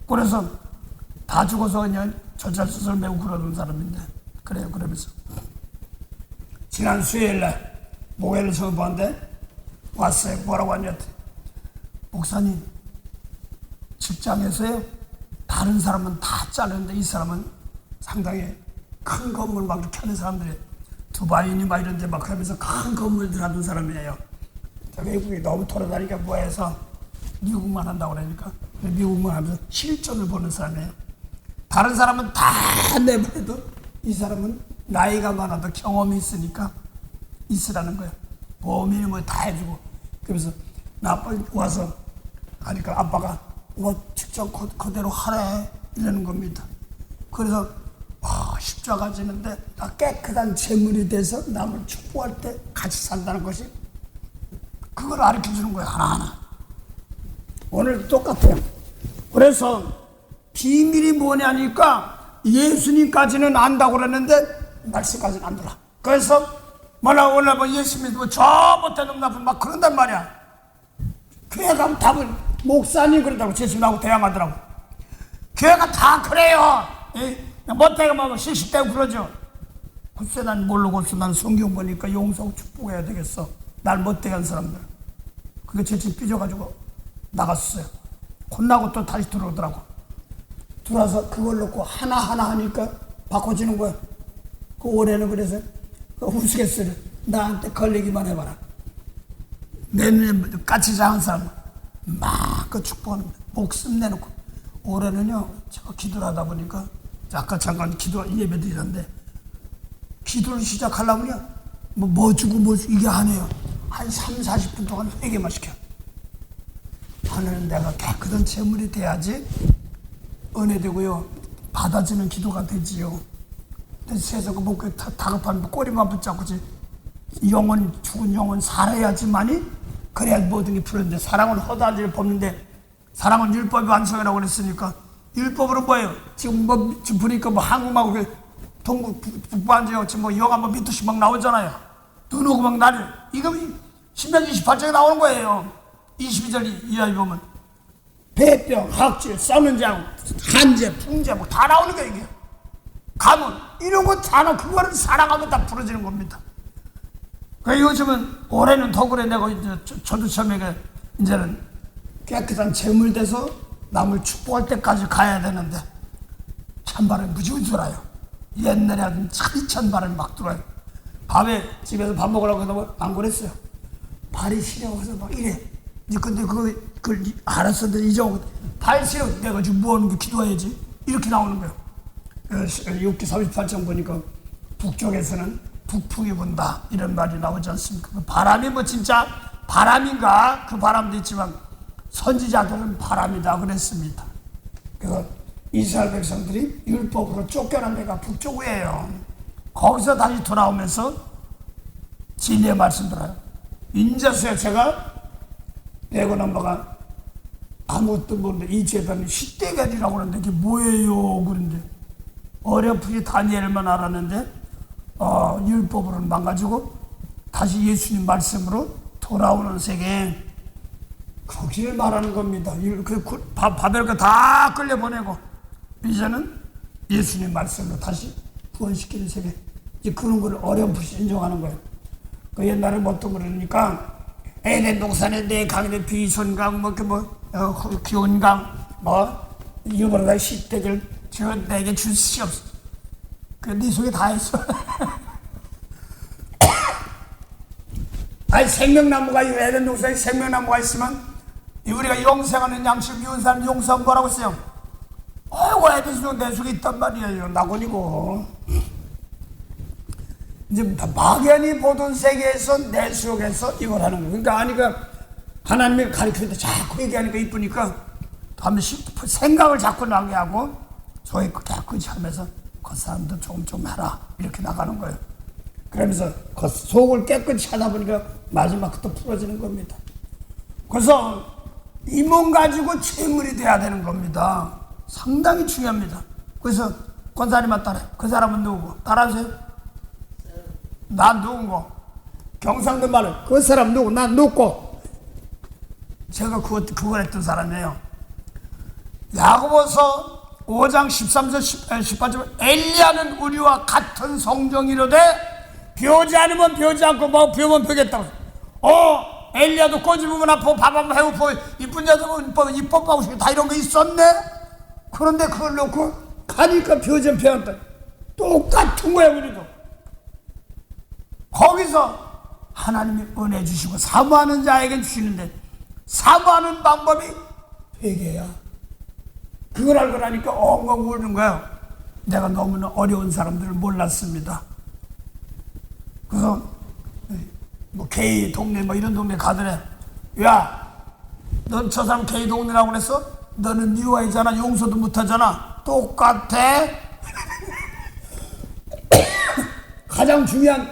그래서 다 죽어서 그냥 절찰수술 매우 그러는 사람인데 그래요. 그러면서 지난 수요일날 목요일을 처음 봤는데 왔어요. 뭐라고 하냐 목사님 직장에서요 다른 사람은 다 자르는데 이 사람은 상당히 큰 건물 막 이렇게 하는 사람들이 두바이니 막 이런 데 막 하면서 큰 건물들 하는 사람이에요. 외국이 너무 돌아다니니까 뭐해서 미국만 한다고 그러니까 미국만 하면서 실전을 보는 사람이에요. 다른 사람은 다 내버려도 이 사람은 나이가 많아도 경험이 있으니까 있으라는 거예요. 보험이니 뭐 다 해주고 그러면서 나 아빠 와서 하니까 아빠가 직접 그대로 하래 이러는 겁니다. 그래서 십자가 지는데 깨끗한 재물이 돼서 남을 축복할 때 같이 산다는 것이 그걸 가르쳐주는 거예요. 하나하나. 오늘도 똑같아요. 그래서 비밀이 뭐냐니까 예수님까지는 안다고 그랬는데 말씀까지는 안 들어. 그래서 오늘 뭐 예수 믿고 저 못해도 나쁜 막 그런단 말이야. 교회 가면 답을 목사님 그러다고 예수님하고 대항하더라고. 교회가 다 그래요. 못해가 뭐 실식되고 그러죠. 글쎄 난 모르고서 난 성경 보니까 용서하고 축복해야 되겠어. 날 못되게 한 사람들. 그게 제칠 삐져가지고 나갔어요. 혼나고 또 다시 들어오더라고. 들어와서 그걸 놓고 하나하나 하니까 바꿔지는 거야. 그 올해는 그래서 그 우스갯소리 나한테 걸리기만 해봐라. 내 눈에 까치 작은 사람 막 그 축복하는 거야. 목숨 내놓고. 올해는요 제가 기도를 하다 보니까 아까 잠깐 기도 예배 드리는데 기도를 시작하려면요 뭐 주고 뭐 이게 안 해요. 한 3-40분 동안 회개만 시켜. 하나는 내가 깨끗한 재물이 돼야지 은혜되고요 받아지는 기도가 되지요. 세상 목에 다급한 꼬리만 붙잡고지 영혼 죽은 영혼 살아야지만이 그래야 모든 게 풀었는데 사랑은 허다지를 뽑는데 사랑은 율법의 완성이라고 그랬으니까 율법으로 뭐예요? 지금 보니까 한국하고 동국 북반지역 지금 영화 밑도씩 막 나오잖아요. 눈 오고 막 나를 이거 신명 28장에 나오는 거예요. 22절 이하에 보면 배병, 학질, 싸는 장, 한재, 풍재 뭐 다 나오는 거예요. 이게 가문 이런 거 다 나오고 그거를 사랑하면 다 풀어지는 겁니다. 그러니까 요즘은 올해는 더 그래. 내가 이제 저도 처음에 이제는 깨끗한 재물 돼서 남을 축복할 때까지 가야 되는데 찬바람이 무지무지 돌아요. 옛날에 찬바람이 막 들어와요. 밤에 집에서 밥 먹으라고 해서 안 그랬어요. 발이 시려워서 막 이래. 근데 그걸 알았었는데 잊어먹고 발 시려 내가 지금 뭐 하는 거 기도해야지 이렇게 나오는 거예요. 6기 38장 보니까 북쪽에서는 북풍이 분다 이런 말이 나오지 않습니까? 바람이 뭐 진짜 바람인가? 그 바람도 있지만 선지자들은 바람이다 그랬습니다. 그래서 이스라엘 백성들이 율법으로 쫓겨난 데가 북쪽이에요. 거기서 다시 돌아오면서 진리의 말씀 들어요. 인자수야 제가 100원 넘버가 아무것도 모르는데 이 재단이 시대결이라고 하는데 이게 뭐예요? 그런데 어렴풋이 다니엘만 알았는데 율법으로는 망가지고 다시 예수님 말씀으로 돌아오는 세계, 거기를 말하는 겁니다. 바벨과 다 끌려보내고 이제는 예수님 말씀으로 다시 구원시키는 세계, 이제 그런 걸 어렴풋이 인정하는 거예요. 그 옛날에 어떤 그러니까 에덴 동산에 내 강에 비손강 기온강 이거보다 십대를 저 내게 주시옵소서. 네 속에 다 있어. 아니 생명나무가 에덴 동산에 생명나무가 있으면 우리가 영생하는 양식 미운 사람 용서하면 뭐라고 써요? 아이고 에덴 속 내 속에 있단 말이에요. 낙원이고. 이제 막연히 보던 세계에서 내 속에서 이걸 하는 거예요. 그러니까 아니까 하나님이 가르치는데 자꾸 얘기하니까 이쁘니까 한 번씩 생각을 자꾸 나게 하고 소위 깨끗이 하면서 그 사람도 좀 해라 이렇게 나가는 거예요. 그러면서 그 속을 깨끗이 하다 보니까 마지막 또 풀어지는 겁니다. 그래서 이 몸 가지고 재물이 돼야 되는 겁니다. 상당히 중요합니다. 그래서 권사님만 따라해. 그 사람은 누구고? 따라하세요. 난 누군고? 경상도 말은 그 사람 누구? 난 누구? 제가 그걸 했던 사람이에요. 야고보서 5장 13절 18절 엘리야는 우리와 같은 성정이로되 벼지 않으면 벼지 않고 뭐 벼면 벼겠다고. 엘리야도 꼬집으면 아프고 밥 한번 해고고 이쁜 자들은 이뻐하고 싶고 다 이런 거 있었네. 그런데 그걸 놓고 가니까 벼지 벼한다. 똑같은 거야 우리도. 거기서 하나님이 은혜 주시고 사모하는 자에게 주시는데 사모하는 방법이 회개야. 그걸 알고 나니까 엉엉 울는 거예요. 내가 너무나 어려운 사람들을 몰랐습니다. 그래서 뭐 게이 동네 뭐 이런 동네 가더래. 야, 넌 저 사람 게이 동네라고 그랬어? 너는 미워하잖아. 용서도 못하잖아. 똑같아. 가장 중요한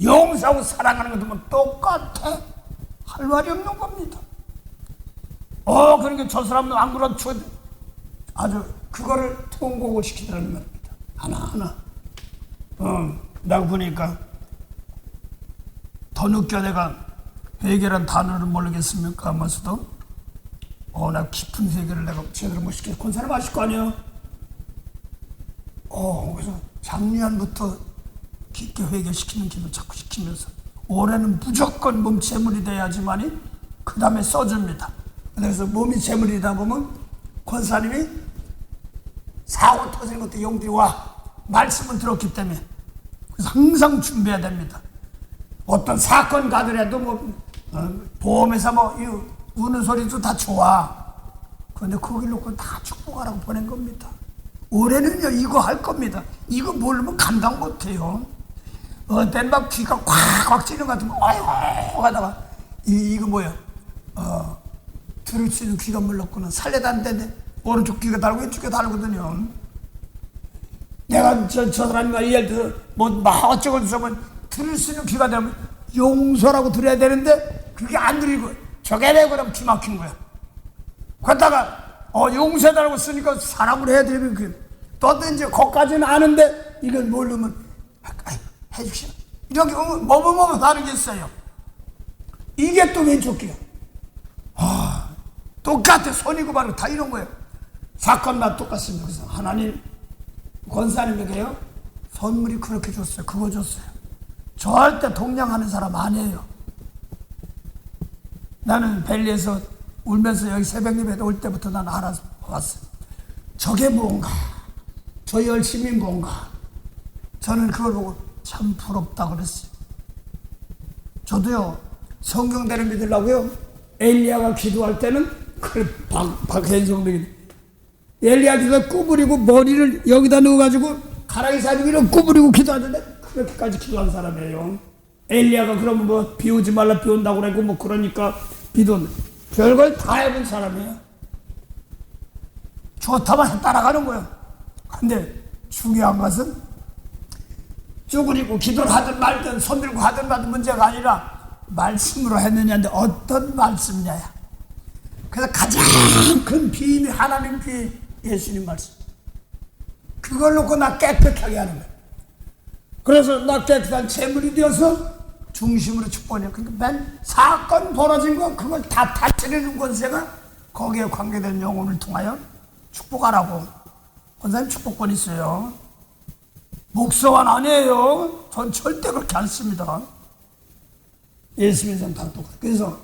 용서하고 사랑하는 것도 똑같아. 할 말이 없는 겁니다. 그러니까 저 사람은 안 그렇죠. 아주 그거를 통곡을 시키더라는 말입니다. 하나하나. 내가 보니까 더 늦게 내가 회개란 단어를 모르겠습니까 하면서도 나 깊은 회개를 내가 제대로 못 시켜서 권사님 아실 거 아니에요? 그래서 작년부터 깊게 회개시키는 기도 자꾸 시키면서 올해는 무조건 몸 재물이 돼야지만이 그 다음에 써줍니다. 그래서 몸이 재물이다 보면 권사님이 사고 터지는 것도 용들이 와. 말씀을 들었기 때문에. 그래서 항상 준비해야 됩니다. 어떤 사건 가더라도 보험회사 우는 소리도 다 좋아. 그런데 거기 놓고 다 축복하라고 보낸 겁니다. 올해는요 이거 할 겁니다. 이거 모르면 감당 못해요. 어떤 막 귀가 콱콱 찌는 것 같으면 아이고 하다가 이거 뭐야? 들을 수 있는 귀가 물렀구나. 살려다 안 되네. 오른쪽 귀가 달고 왼쪽 귀가 달거든요. 내가 저 사람이 예를 들어 막 어쩌고 저쩌고 들을 수 있는 귀가 되면 용서라고 들어야 되는데 그게 안 들리고 저게 왜 그러면 귀 막힌 거야. 그러다가 용서해달라고 쓰니까 사람으로 해야 되는 그 또 이제 거기까지는 아는데 이걸 모르면 해주시오. 이렇게 뭐뭐뭐 하는 게 있어요. 이게 또 왼쪽 귀야. 똑같아. 손이고 발이고 다 이런 거예요. 사건만 똑같습니다. 그래서 하나님 권사님에게요 선물이 그렇게 줬어요. 그거 줬어요. 절대 동냥하는 사람 아니에요. 나는 벨리에서 울면서 여기 새벽 예배 올 때부터 나는 알아서 왔어요. 저게 뭔가, 저 열심이 뭔가. 저는 그걸 보고 참 부럽다 그랬어요. 저도요 성경대로 믿으려고요 엘리야가 기도할 때는 박현성들이 엘리야 기도 구부리고 머리를 여기다 넣어가지고 가랑이 사진 위로 구부리고 기도하는데 그렇게까지 기도한 사람이에요. 엘리야가 그러면 뭐 비오지 말라 비온다고 그러고 뭐 그러니까 비도 별걸 다 해본 사람이에요. 좋다만 따라가는 거예요. 근데 중요한 것은 쭈그리고 기도를 하든 말든 손들고 하든 말든 문제가 아니라 말씀으로 했느냐인데 어떤 말씀이냐. 그래서 가장 큰 비밀이 하나님 비 예수님 말씀. 그걸 놓고 나 깨끗하게 하는 거예요. 그래서 나 깨끗한 재물이 되어서 중심으로 축복해요. 그러니까 맨 사건 벌어진 거 그걸 다 다스리는 권세가 거기에 관계된 영혼을 통하여 축복하라고. 권사님 축복권 있어요. 목사관 아니에요. 전 절대 그렇게 안 씁니다. 예수님은 다 똑같아요. 그래서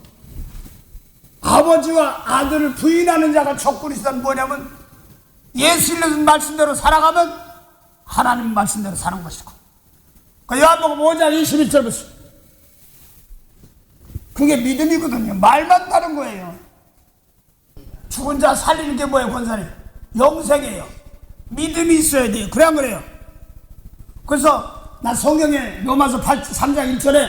아버지와 아들을 부인하는 자가 적그리스도는 뭐냐면 예수님 말씀대로 살아가면 하나님 말씀대로 사는 것이고. 그 요한복음 5장 21절 보세요. 그게 믿음이거든요. 말만 다른 거예요. 죽은 자 살리는 게 뭐예요, 권사님? 영생이에요. 믿음이 있어야 돼요. 그래 안 그래요? 그래서 나 성경에 로마서 3장 1절에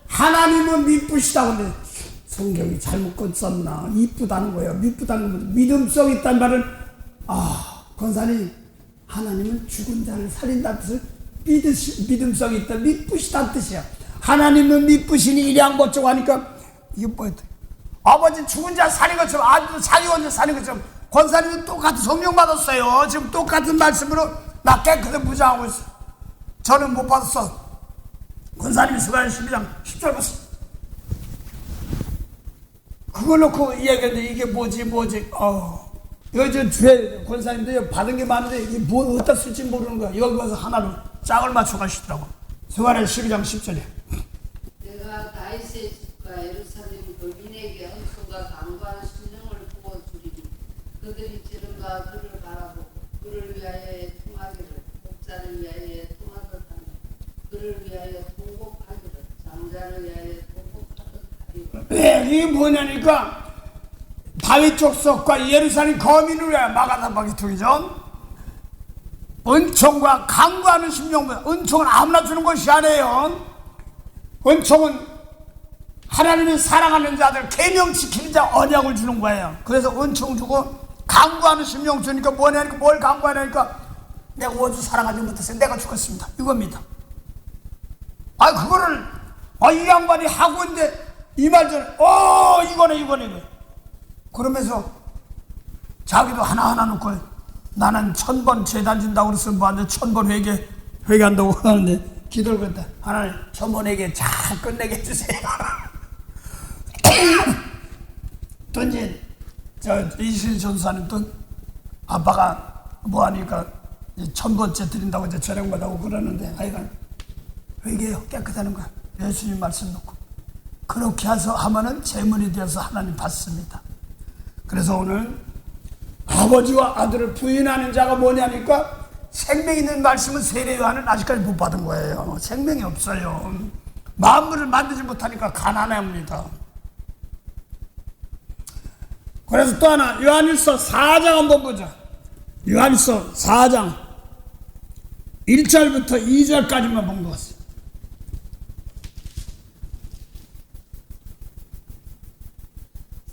하나님은 미쁘시다고 하는데 성경이 잘못 썼나? 이쁘다는 거예요. 미쁘다는 건 믿음성 있다는 말은 권사님 하나님은 죽은 자를 살린다는 뜻을 믿음성이 있다. 미쁘시다는 뜻이야. 하나님은 미쁘시니 이량 멋쩍고 하니까 이게 뭐야? 아버지 죽은 자 살린 것처럼 아들도 자기 혼자 사는 것처럼 권사님은 똑같은 성령 받았어요. 지금 똑같은 말씀으로 나 깨끗이 무장하고 있어. 저는 못 받았어. 권사님이 스가랴 12장 10절 봤어. 그걸 놓고 이야기하는데 이게 뭐지. 이거 저 주에 권사님도 받은 게 많은데 이게 뭐 어디다 쓸지 모르는 거야. 여기 와서 하나로 짝을 맞춰 가시더라고. 스가랴 12장 10절에 내가 다윗의 집과 예루살렘 거민에게 은총과 강구하는 심령을 부어주리니 그들이 지름과 그를 바라보고 그를 위하여 통하기를 목자를 위하여 통하듯 하며 그를 위하여 통곡하기를 장자를 위하여 통곡하듯 하리라. 이게 뭐냐니까 다윗 족속과 예루살렘 거민을 위하여 마가다박이 통이죠. 은총과 강구하는 심령보다 은총은 아무나 주는 것이 아니에요. 은총은 하나님이 사랑하는 자들 계명지키는 자 언약을 주는 거예요. 그래서 은총 주고 강구하는 심령 주니까 뭐냐니까 뭘 강구하냐니까 내가 원수 사랑하지 못해서 내가 죽었습니다. 이겁니다. 그거를 이 양반이 하고 있는데 이 말 전에 이거네. 그러면서 자기도 하나하나 놓고 나는 1000번 제단 진다고 그래서 뭐한테 1000번 회개한다고 하는데 기도를 했다. 하나님 1000번 회개 잘 끝내게 해주세요. 또 이제 이실 전사는 또 아빠가 뭐 하니까 1000번째 드린다고 이제 저녁마다고 그러는데 하여간 회개요. 깨끗하는 거야. 예수님 말씀 놓고 그렇게 해서 하면은 재물이 되어서 하나님 받습니다. 그래서 오늘 아버지와 아들을 부인하는 자가 뭐냐니까 생명 있는 말씀은 세례 요한은 아직까지 못 받은 거예요. 생명이 없어요. 만물을 만들지 못하니까 가난합니다. 그래서 또 하나 요한일서 4장 한번 보자. 요한일서 4장 1절부터 2절까지만 본 것 같습니다.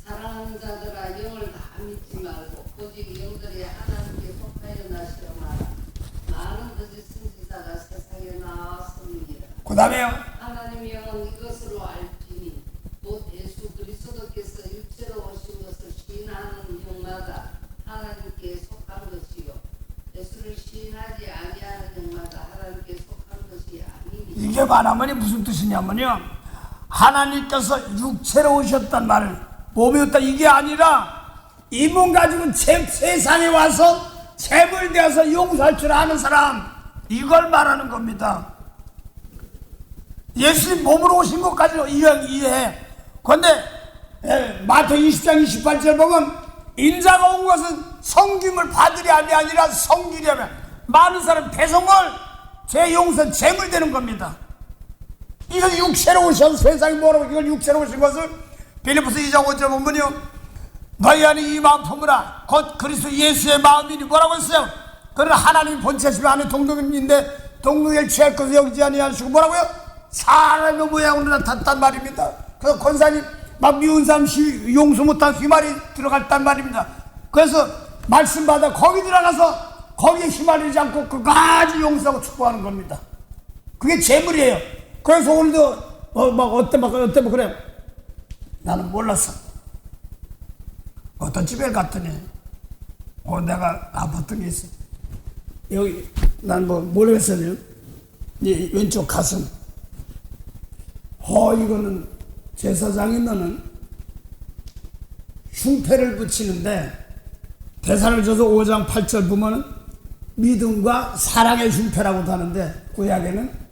사랑하는 자들아 영을 다 믿지 말고 오직 영들이 하나님께 속하여 나시려 마라. 많은 거짓 선지자가 세상에 나왔음이니라. 그 다음에요. 하나님의 영은 이것으로 알지니 곧 예수 그리스도께서 육체로 오신 것을 시인하는 영마다 하나님께 속한 것이요 예수를 시인하지 아니하는 영마다 하나님께 속한 것이 아니니. 이게 말하면 무슨 뜻이냐면요, 하나님께서 육체로 오셨단 말을 몸이 없다 이게 아니라 이 몸 가지고 세상에 와서 재물되어서 용서할 줄 아는 사람, 이걸 말하는 겁니다. 예수님 몸으로 오신 것까지 이해해. 그런데 마태 20장 28절 보면 인자가 온 것은 성김을 받으려 함이 아니라 성기려면 많은 사람 배송을 죄 용서 재물되는 겁니다. 이걸 육체로 오셔서 세상에 뭐라고 이걸 육체로 오신 것을 빌립보서 2장 5절 보면요, 너희 안에 이 마음 품으라 곧 그리스도 예수의 마음이니 뭐라고 했어요? 그는 하나님 본체시며 안에 동등인데 동등을 취할 것을 여기지 아니하시고 뭐라고요? 사람의 모양으로 나타났단 말입니다. 그래서 권사님 막 미운 사람 용서 못한 휘말이 들어갔단 말입니다. 그래서 말씀 받아 거기 들어가서 거기에 휘말리지 않고 끝까지 용서하고 축복하는 겁니다. 그게 재물이에요. 그래서 오늘도 어때 그래. 나는 몰랐어. 어떤 집에 갔더니 내가 아팠던 게 있어. 여기 난 모르겠어요. 이 왼쪽 가슴. 이거는 제사장이 너는 흉패를 붙이는데 대사로전서 5장 8절 보면은 믿음과 사랑의 흉패라고도 하는데 구약에는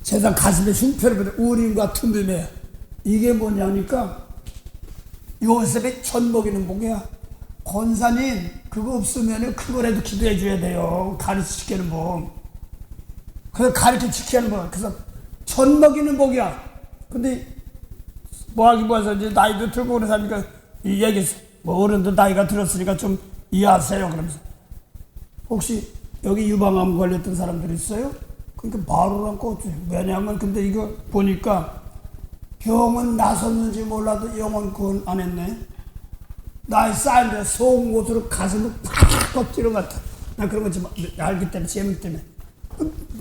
제사장 가슴에 흉패를 붙여 우림과 툼빔에 이게 뭐냐니까 요셉의 천 먹이는 복이야. 권사님 그거 없으면 그거라도 기도해 줘야 돼요. 가르쳐 지키는 복. 그래서 가르쳐 지키는 복. 그래서 천 먹이는 복이야. 근데 뭐하기 뭐해서 이제 나이도 들고 그런 사람이니까 이 얘기했어. 어른도 나이가 들었으니까 좀 이해하세요. 그러면서 혹시 여기 유방암 걸렸던 사람들 있어요? 그러니까 바로 안고 왜냐하면 근데 이거 보니까 병은 나섰는지 몰라도 영혼 구원 안 했네. 나이 쌓인데 속옷으로 가슴을 팍 찌른 것 같아. 나 그런 거 좀 알기 때문에 재밌기 때문에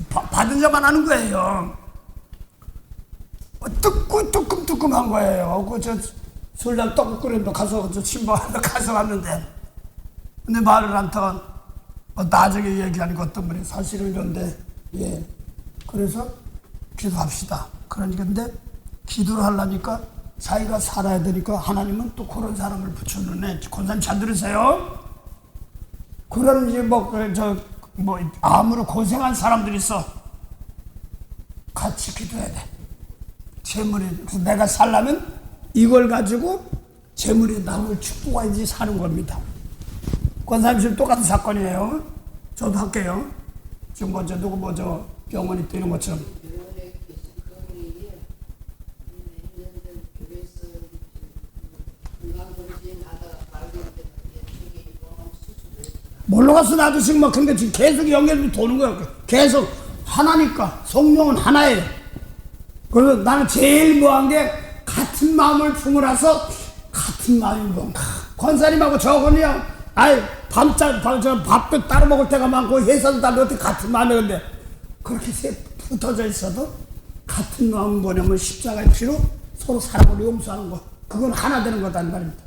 받은 자만 하는 거예요. 뜨끔한 거예요. 저 술장 떡국 끓였는데 가서 저 신방하러 가서 왔는데 근데 말을 않다가 나중에 얘기하니까 어떤 분이 사실은 이런데 예 그래서 기도합시다. 그러니까 근데 기도를 하려니까 자기가 살아야 되니까 하나님은 또 그런 사람을 붙여놓네. 권사님 잘 들으세요. 그런 이제 암으로 고생한 사람들이 있어. 같이 기도해야 돼. 재물이 그래서 내가 살려면 이걸 가지고 재물이 남을 축복해야지 사는 겁니다. 권사님 지금 똑같은 사건이에요. 저도 할게요. 지금 누구 병원이 뛰는 것처럼. 뭘로 갔어? 나도 지금 근데 지금 계속 연결이 도는 거야. 계속 하나니까 성령은 하나예요. 그래서 나는 제일 뭐한 게 같은 마음을 품으라서 같은 마음이 권사님하고 저건요. 밥도 따로 먹을 때가 많고 회사도 따로 어떻게 같은 마음이건데 그렇게 붙어져 있어도 같은 마음 뭐냐면 십자가의 피로 서로 사랑으로 용서하는 거. 그건 하나 되는 거단 말입니다.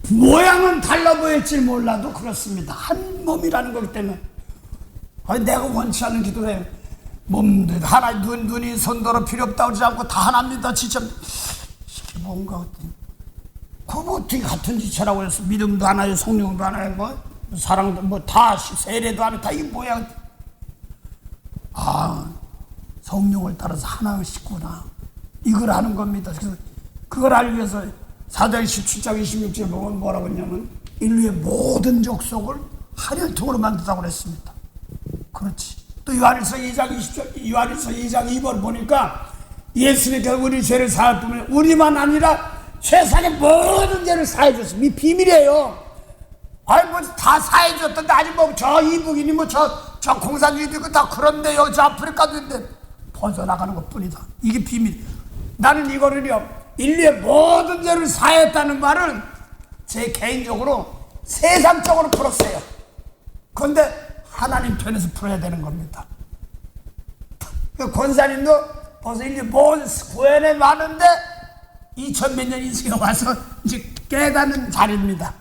모양은 달라 보일지 몰라도 그렇습니다. 한 몸이라는 거기 때문에 내가 원치 않는 기도해. 몸도 하나 눈이 손더러 필요 없다고 그러지 않고 다 하나입니다. 진짜 이게 뭔가 그거 어떻게 같은 지체라고 해서 믿음도 하나요 성령도 하나요 사랑도 다 세례도 하나 다 이게 뭐야. 성령을 따라서 하나의 식구나 이걸 아는 겁니다. 그래서 그걸 알기 위해서 사도행 17장 26절에 보면 뭐라고 했냐면 인류의 모든 족속을 한 혈통으로 만든다고 그랬습니다. 그렇지. 또 요한일서 2장 20절, 요한일서 2장 2번 보니까 예수님께서 우리 죄를 사할 뿐만 아니라 우리만 아니라 세상의 모든 죄를 사해줬습니다. 이 비밀이에요. 다 사해줬던데 아직 저 이북이니 저 공산주의도 있고 다 그런데요. 저 아프리카도 있는데 벗어나가는 것 뿐이다. 이게 비밀. 나는 이거를요. 인류의 모든 죄를 사했다는 말은 제 개인적으로 세상적으로 풀었어요. 그런데 하나님 편에서 풀어야 되는 겁니다. 그 권사님도 벌써 인류 모든 구원에 많은데 2000몇 년 인생에 와서 이제 깨닫는 자리입니다.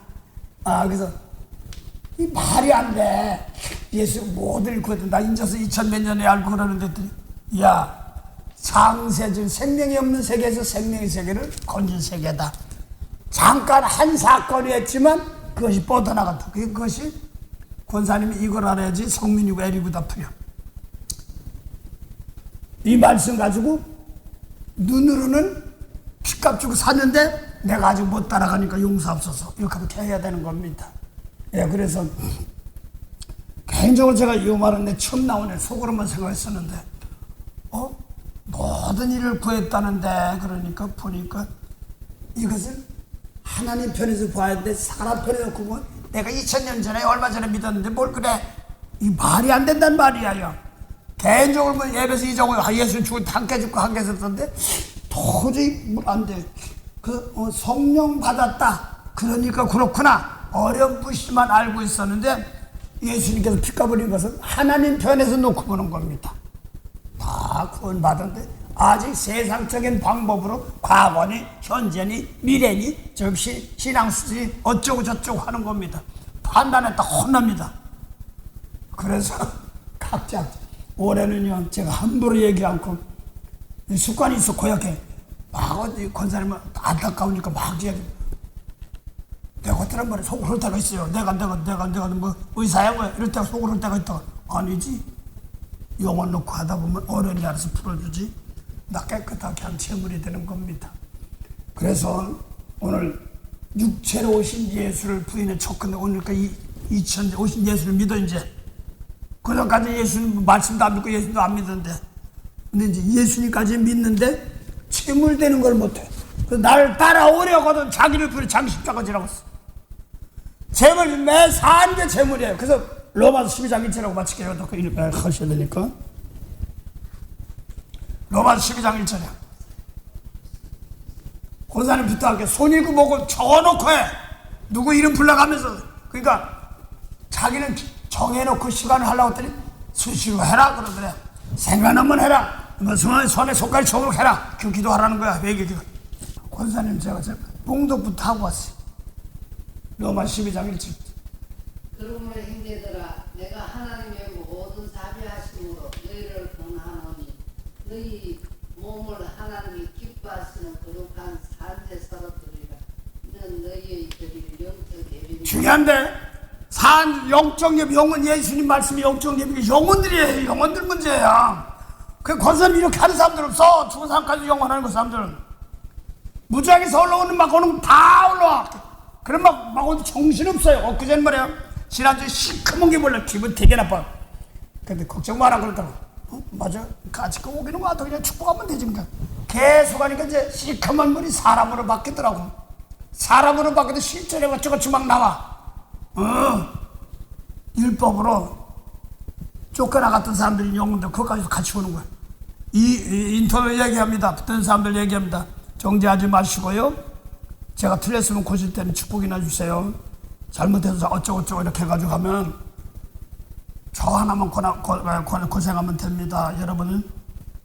그래서 이 말이 안 돼. 예수 모든 구원을 나 인자서 2000몇 년에 알고 그러는데 창세전 생명이 없는 세계에서 생명의 세계를 건진 세계다. 잠깐 한 사건이 했지만 그것이 뻗어나갔다. 그것이 권사님이 이걸 알아야지 성민이고 에리고 다 풀려. 이 말씀 가지고 눈으로는 핏값 주고 샀는데 내가 아직 못 따라가니까 용서없어서 이렇게 해야 되는 겁니다. 그래서 개인적으로 제가 이 말은 내 처음 나오네 속으로만 생각했었는데 모든 일을 구했다는데 그러니까 보니까 이것은 하나님 편에서 봐야 되는데 사람 편에서 보면 내가 2000년 전에 얼마 전에 믿었는데 뭘 그래 이 말이 안 된단 말이야. 개인적으로 뭐 예배에서 이정호 예수 죽을 때 함께 죽고 함께 썼던데 도저히 안 돼. 성령 받았다. 그러니까 그렇구나. 어렴풋이만 알고 있었는데 예수님께서 피값 흘린 것은 하나님 편에서 놓고 보는 겁니다. 다 구원받았는데 아직 세상적인 방법으로 과거니 현재니 미래니 즉시 신앙수지 어쩌고 저쩌고 하는 겁니다. 판단했다 혼납니다. 그래서 각자 올해는요 제가 함부로 얘기 않고 습관이 있어 고약해. 막 어디 권사님은 안타까우니까 막 얘기. 내가 어떤 말에 속을 할 때가 있어요. 내가 뭐 의사야 뭐 이럴 때가 속을 할 때가 있다. 아니지. 영혼 놓고 하다 보면 어른이 알아서 풀어주지. 나 깨끗하게 한 재물이 되는 겁니다. 그래서 오늘 육체로 오신 예수를 부인의 촉근데 오늘까 2000년 오신 예수를 믿어 이제. 그전까지 예수님 말씀도 안 믿고 예수님도 안 믿었는데 근데 이제 예수님까지 믿는데 재물되는 걸 못해. 그래서 나를 따라오려거든 자기를 부려 자기 십자가 지라고 했어. 재물 매 사는 게 재물이에요. 그래서 로마서 12장 1절하고 마칠게요. 또 하셔야 되니까. 로마서 12장 1절이야. 권사님 부탁할게. 손이고 뭐고 적어놓고 해. 누구 이름 불러가면서. 그러니까 자기는 정해놓고 시간을 하려고 했더니 수시로 해라 그러더래. 생각나면 해라. 뭐 손에 손가락 적으로 해라. 그 기도하라는 거야. 왜 기도? 권사님 제가 봉독부터 하고 왔어요. 로마 12장 1절. 그러므로 형제들아 내가 하나님의 모든 자비하심으로 너희를 권하노니 너희 몸을 하나님이 기뻐하시는 거룩한 산제 서러뜨리라. 이는 너희의 드릴 영적 예비입니다. 중요한데 영적 예비 영혼 예수님 말씀이 영적 예비 영혼들이에요. 영혼들 문제야. 그 권사님 이렇게 하는 사람들 없어. 죽은 사람까지 영원하는 그 사람들은 무지하게서 올라오는 막 오는 다 올라와. 그럼 막 어디 정신없어요. 엊그제는 말이야 지난주에 시커먼 게 몰라. 기분 되게 나빠. 근데 걱정 마라 그러더라고. 맞아. 같이 오기는 와도 그냥 축복하면 되지. 계속 하니까 이제 시커먼 물이 사람으로 바뀌더라고. 사람으로 바뀌어도 실제로 어쩌고저쩌고 막 나와. 율법으로 쫓겨나갔던 사람들이 영혼들 그것까지 같이 오는 거야. 이 인터넷 얘기합니다. 붙은 사람들 얘기합니다. 정죄하지 마시고요. 제가 틀렸으면 고칠 때는 축복이나 주세요. 잘못해서 어쩌고저쩌고 이렇게 해가지고 하면 저 하나만 고생하면 됩니다. 여러분은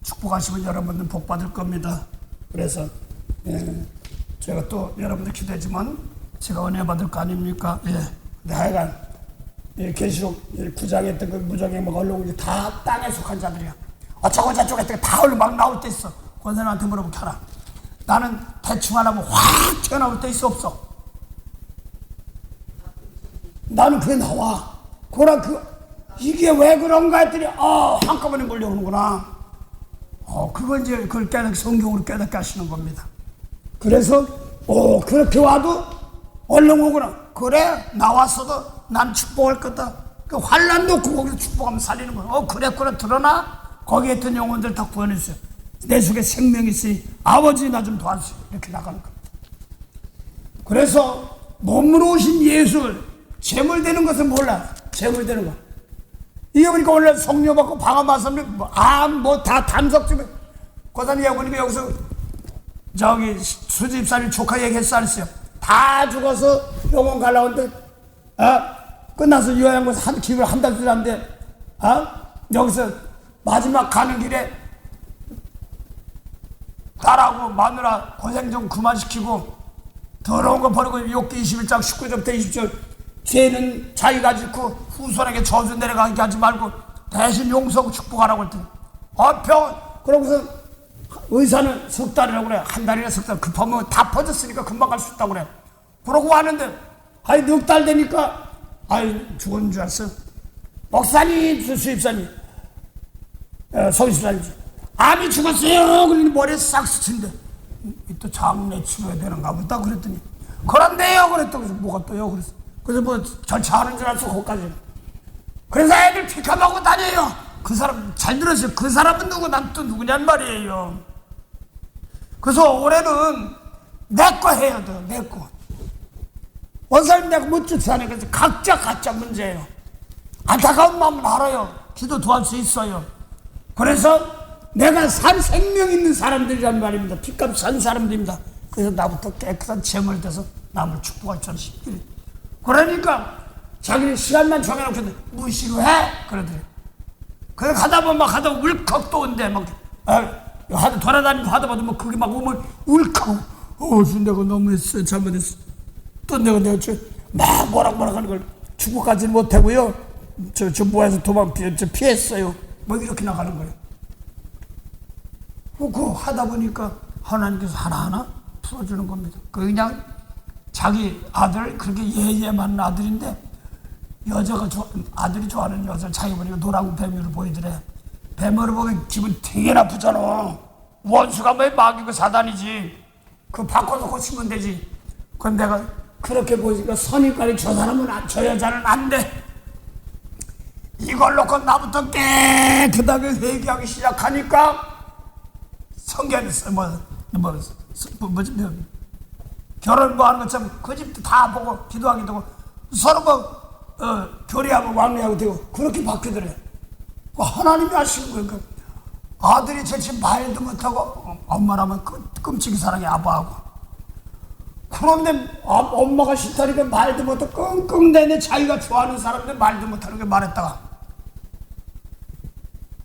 축복하시면 여러분은 복 받을 겁니다. 그래서 제가 또 여러분들 기도했지만 제가 은혜 받을 거 아닙니까? 근데 하여간 계시록 9장에 했던 그 무적의 막 올라오고 다 땅에 속한 자들이야. 어쩌고 저쩌고 했더니 다 얼른 막 나올 때 있어. 권사님한테 물어보면 알아. 나는 대충 안 하면 확 튀어나올 때 있어 없어? 나는 그게 나와. 이게 왜 그런가 했더니 한꺼번에 몰려오는구나. 그걸 이제 그걸 성경으로 깨닫게 하시는 겁니다. 그래서 그렇게 와도 얼른 오구나. 그래 나왔어도 난 축복할 거다. 그 환란 놓고 거기서 축복하면 살리는 거야. 그랬구나 드러나. 거기에 있던 영혼들 다 구원했어요. 내 속에 생명이 있으니 아버지 나 좀 도와주세요. 이렇게 나가는 겁니다. 그래서 몸으로 오신 예수를 재물되는 것은 몰라. 재물되는 거. 이게 보니까 원래 성령 받고 방언 말씀을 다 담석주면 고사님 얘기 보니까 여기서 저기 수집사님 조카 얘기했어 안 했어요? 다 죽어서 영혼 갈라온데 끝나서 요양원에서 기물 한 달 지났는데 여기서 마지막 가는 길에 딸하고 마누라 고생 좀 그만시키고 더러운 거 버리고 욥기 21장 19절부터 20절 죄는 자기가 짓고 후손에게 저주 내려가게 하지 말고 대신 용서하고 축복하라고 했더니 그러고서 의사는 석 달이라고 그래. 한 달이나 석 달 급하면 다 퍼졌으니까 금방 갈 수 있다고 그래. 그러고 왔는데 넉 달 되니까 죽은 줄 알았어. 목사님 수입사님 서울시사님 암이 죽었어요. 그러니 머리에 싹 스친데 또 장례 치러야 되는가 보다 그랬더니 그런데요 그랬더니 뭐가 또요 그랬어. 그래서 뭐 절차하는 줄 알았어 거기까지. 그래서 애들 피카먹고 다녀요. 그 사람 잘 들으세요. 그 사람은 누구 난 또 누구냔 말이에요. 그래서 올해는 내 거 해야 돼요. 내 거. 원사님 내가 못 쫓아내. 그래서 각자 문제예요. 안타까운 마음은 알아요. 기도 도할 수 있어요. 그래서 내가 산 생명 있는 사람들이란 말입니다. 피값 산 사람들입니다. 그래서 나부터 깨끗한 제물 돼서 남을 축복할 줄 아시기. 그러니까 자기는 시간만 정해놓고 무시로 해 그러더래. 그래 가다 보면 막 하다 보면 울컥 또 온대. 막 하다 돌아다니고 하다 보면 뭐 그게 막 오면 울컥. 내가 너무했어, 잘못했어. 또 내가 막 뭐라 하는 걸 축복하지는 못하고요. 저 뭐해서 피했어요. 뭐 이렇게 나가는 거예요. 그 하다 보니까 하나님께서 하나하나 풀어주는 겁니다. 그냥 자기 아들 그렇게 예예 많은 아들인데 여자가 아들이 좋아하는 여자를 자기 보니까 노랑 뱀을 보이더래. 뱀을 보면 기분 되게 나쁘잖아. 원수가 뭐 마귀고 사단이지. 그 바꿔서 고치면 되지. 그럼 내가 그렇게 보니까 선입관이 저 사람은 저 여자는 안 돼. 이걸 놓고 나부터 깨끗하게 회개하기 시작하니까 성경에 결혼 뭐 하는 것처럼 그 집도 다 보고 기도하기도 하고 서로 교리하고 왕래하고 되고 그렇게 바뀌더래. 하나님이 하시는 거예요. 그러니까 아들이 제치 말도 못하고 엄마라면 끔찍이 사랑해 아빠하고. 그런데 엄마가 싫다니까 말도 못하고 끙끙대네. 자기가 좋아하는 사람인데 말도 못하는 게 말했다가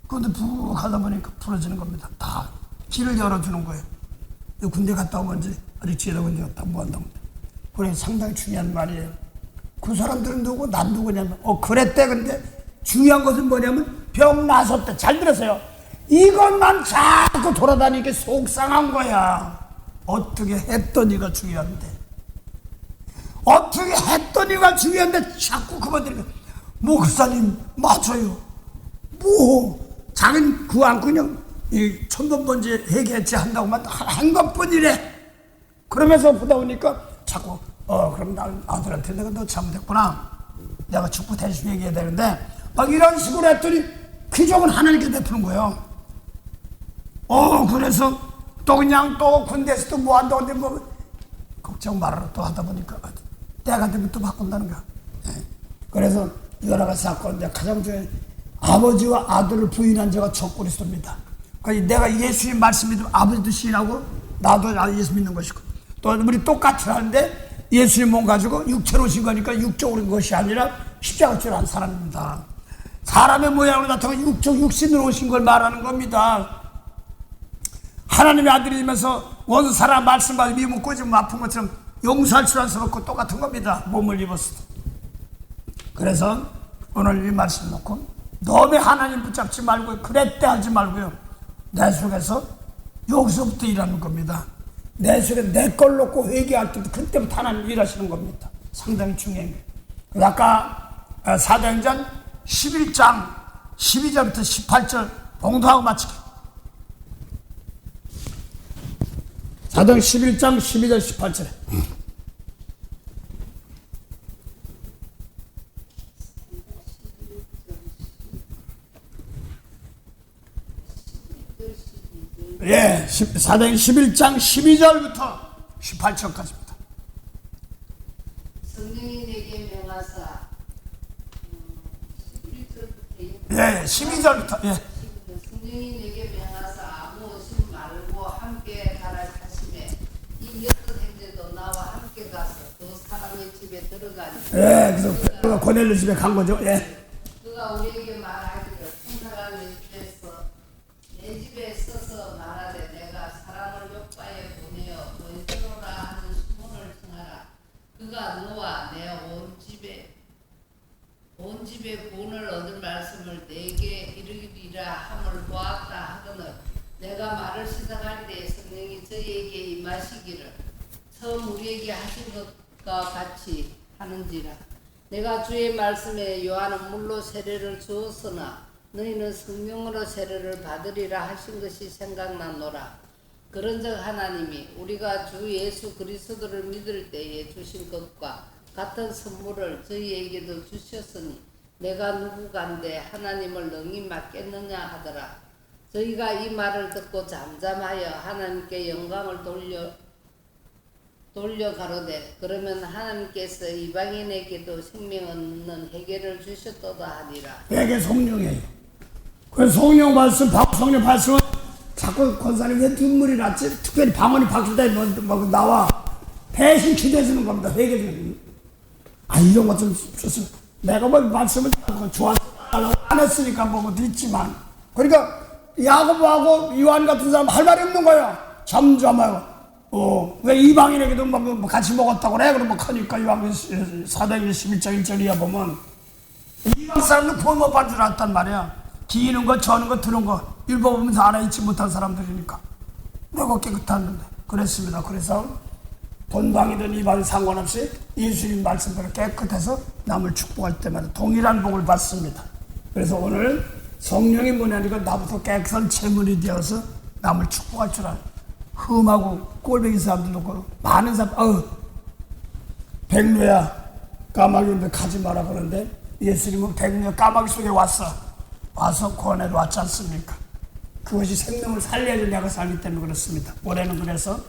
그런데 푹 하다 보니까 풀어지는 겁니다. 다 길을 열어주는 거예요. 군대 갔다 오면 아직 지혜다 군대 갔다 뭐 한다고. 그래 상당히 중요한 말이에요. 그 사람들은 누구? 난 누구냐면 그랬대. 근데 중요한 것은 뭐냐면 병 나섰대. 잘 들으세요. 이것만 자꾸 돌아다니게 속상한 거야. 어떻게 했더니가 중요한데. 어떻게 했더니가 중요한데 자꾸 그만들니까 목사님 맞아요. 자기는 그안 그냥 이 천번번째 회개했지 한다고만 한 것뿐이래. 그러면서 보다 보니까 자꾸 그럼 아들한테 내가 너 잘못했구나. 내가 축구 대신 얘기해야 되는데 막 이런 식으로 했더니 귀족은 하나님께 베푸는 거예요. 그래서 또 그냥 또 군대에서 또 뭐 한다고 하는데 뭐 걱정 말아라 또 하다 보니까 때가 되면 또 바꾼다는 거야. 그래서 여러 가지 사건인데 가장 중요한 아버지와 아들을 부인한 자가 저 그리스도입니다. 그러니까 내가 예수님 말씀 믿으면 아버지도 시인하고 나도 예수 믿는 것이고 또 우리 똑같이 하는데 예수님 몸 가지고 육체로 오신 거니까 육적으로 온 것이 아니라 십자가 지러 한 사람입니다. 사람의 모양으로 나타나서 육신으로 오신 걸 말하는 겁니다. 하나님의 아들이면서 원수 사람 말씀 가지고 미움 꼬집으면 아픈 것처럼 용서할 줄 알수 없고 똑같은 겁니다. 몸을 입었을 때. 그래서 오늘 이 말씀 놓고 너무 하나님 붙잡지 말고 그랬대 하지 말고요. 내 속에서 여기서부터 일하는 겁니다. 내 속에 내 걸 놓고 회개할 때도 그때부터 하나님 일하시는 겁니다. 상당히 중요한 거예요. 아까 사도행전 11장 12절부터 18절 봉도하고 마치기. 사도행 11장 12절 18절에 사도행 11장 12절부터 18절까지입니다. 성령이 내게 명하사 11절부터 12절부터 성령이 내게 명하사 아무 의심 말고 함께 가라 하시매 이 여섯 형제도 나와 함께 가서 그 사람의 집에 들어가니 그래서 고넬료 집에 간 거죠. 그가 우리에게 말하기를 천사가 내 집에 서서 말하되 내가 사람을 요바에 보내어 보이스로라 하는 시몬을 청하라. 그가 너와 내 온 집에 구원을 얻을 말씀을 내게 이르리라 함을 보았다 하거늘 내가 말을 시작할 때 성령이 저희에게 임하시기를 처음 우리에게 하신 것과 같이 하는지라. 내가 주의 말씀에 요한은 물로 세례를 주었으나 너희는 성령으로 세례를 받으리라 하신 것이 생각나노라. 그런즉 하나님이 우리가 주 예수 그리스도를 믿을 때에 주신 것과 같은 선물을 저희에게도 주셨으니 내가 누구간데 하나님을 능히 맡겠느냐 하더라. 저희가 이 말을 듣고 잠잠하여 하나님께 영광을 돌려 가로되 그러면 하나님께서 이방인에게도 생명 얻는 회개를 주셨도다 하니라. 회개 성령이에요. 그래서 성령 말씀, 성령 말씀은 자꾸 권사님 왜 눈물이 났지? 특별히 방언이 바뀔 때 뭐 나와 배신 기대주는 겁니다. 회개주는. 이런 것 좀 좋습니다. 내가 뭐 말씀을 좋아하고 안 했으니까 뭐도 있지만, 그러니까 야고보하고 요한 같은 사람 할 말이 없는 거예요. 잠잠하고. 왜 이방인에게도 뭐 같이 먹었다고 그래? 그러면 크니까 요한 사도행전 11장 1절이야 보면 이방 사람들 구원 못 받을 줄 알았단 말이야. 기이는 거, 저는 거, 들은 거 율법 보면서 알아듣지 못한 사람들이니까. 내가 깨끗했는데 그랬습니다. 그래서 본방이든 이방인 상관없이 예수님 말씀대로 깨끗해서 남을 축복할 때마다 동일한 복을 받습니다. 그래서 오늘 성령이 뭐냐니까 나부터 깨끗한 재물이 되어서 남을 축복할 줄 알아. 흠하고 꼴뱅이 사람들도 그렇고 많은 사람, 백로야 까마귀인데 가지 마라 그러는데 예수님은 백로야 까마귀 속에 와서 구원해로 왔지 않습니까? 그것이 생명을 살려야 내가 살기 때문에 그렇습니다. 올해는 그래서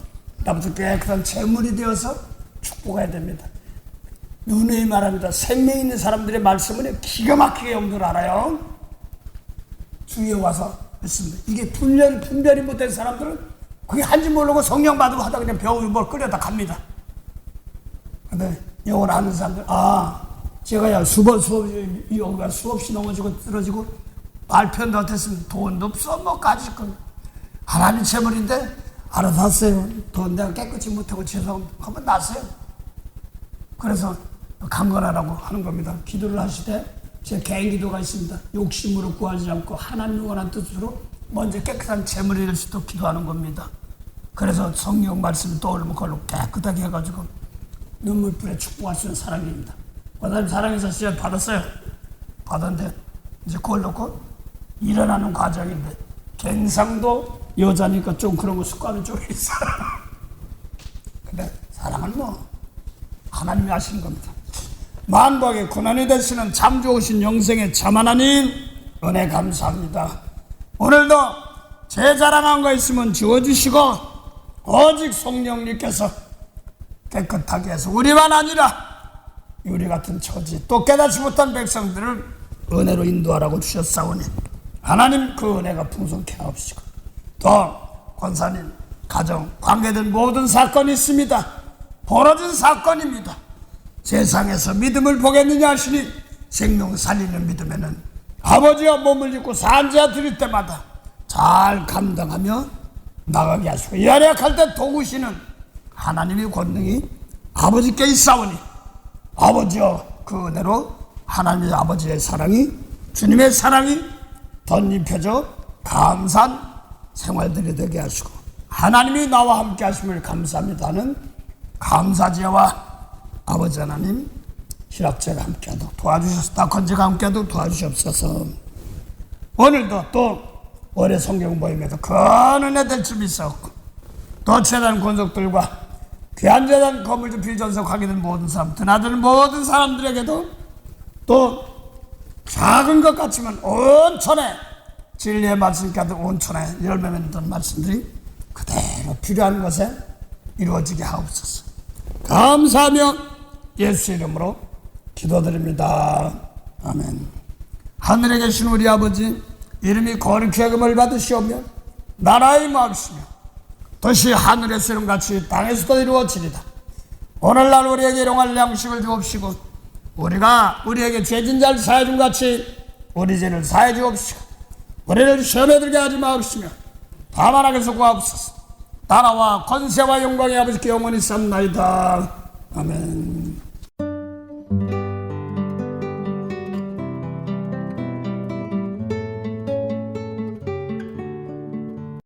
나부터 깨끗한 재물이 되어서 축복해야 됩니다. 누누이 말합니다. 생명 있는 사람들의 말씀은 기가 막히게 용도를 알아요. 주위에 와서 했습니다. 이게 분별이 못된 사람들은 그게 한지 모르고 성령 받으고 하다 그냥 배우고 뭘 끓여다 갑니다. 근데 영어를 아는 사람들, 제가야 수없이 넘어지고 쓰러지고 발편도 못했으면 돈도 없어 뭐 가질 건 하나님 재물인데 알아서 하세요. 돈 내가 깨끗이 못하고 죄송합니다. 한번 나세요. 그래서 강건하라고 하는 겁니다. 기도를 하시되 제 개인 기도가 있습니다. 욕심으로 구하지 않고 하나님 원한 뜻으로 먼저 깨끗한 재물이 될 수 있도록 기도하는 겁니다. 그래서 성령 말씀이 떠오르면 그걸로 깨끗하게 해가지고 눈물불에 축복할 수 있는 사랑입니다. 원하님 사랑해서 시험 받았어요. 받았는데 이제 그걸 놓고 일어나는 과정인데 갱상도 여자니까 좀 그런 거 습관은 좀 있어. 근데 사랑은 뭐 하나님이 하시는 겁니다. 만복의 고난이 되시는 참 좋으신 영생의 참 하나님 은혜 감사합니다. 오늘도 제 자랑한 거 있으면 지워주시고 오직 성령님께서 깨끗하게 해서 우리만 아니라 우리 같은 처지 또 깨닫지 못한 백성들을 은혜로 인도하라고 주셨사오니 하나님 그 은혜가 풍성케 하옵시고 또 권사님 가정 관계된 모든 사건이 있습니다. 벌어진 사건입니다. 세상에서 믿음을 보겠느냐 하시니 생명 살리는 믿음에는 아버지와 몸을 입고 산지와 드릴 때마다 잘 감당하며 나가게 하시고 연약할 때 도우시는 하나님의 권능이 아버지께 있사오니 아버지여 그 은혜로 하나님의 아버지의 사랑이 주님의 사랑이 덧입혀져 감사한 생활들이 되게 하시고 하나님이 나와 함께 하심을 감사합니다 하는 감사제와 아버지 하나님 희락제가 함께하도록 도와주셔서 낙헌제가 함께하도록 도와주시옵소서. 오늘도 또 올해 성경 모임에도 큰 은혜 될 줄 믿사옵고 또 재단 권속들과 귀한 재단 건물주 빌전석 하게 된 모든 사람 드나드는 모든 사람들에게도 또 작은 것 같지만 온천에 진리의 말씀이 가득 온천에 열매 맺는 말씀들이 그대로 필요한 것에 이루어지게 하옵소서. 감사하며 예수 이름으로 기도드립니다. 아멘. 하늘에 계신 우리 아버지 이름이 거룩히 여김을 받으시오며 나라의 마음이시며 뜻이 하늘에서 이름같이 땅에서도 이루어지리다. 오늘날 우리에게 일용할 양식을 주옵시고 우리가 우리에게 죄진 자를 사해 준 같이 우리 죄를 사해 주옵시고 우리를 시험에 들게 하지 마옵시며 다만 악에서 구하옵소서. 나라와 권세와 영광의 아버지께 영원히 삼나이다. 아멘.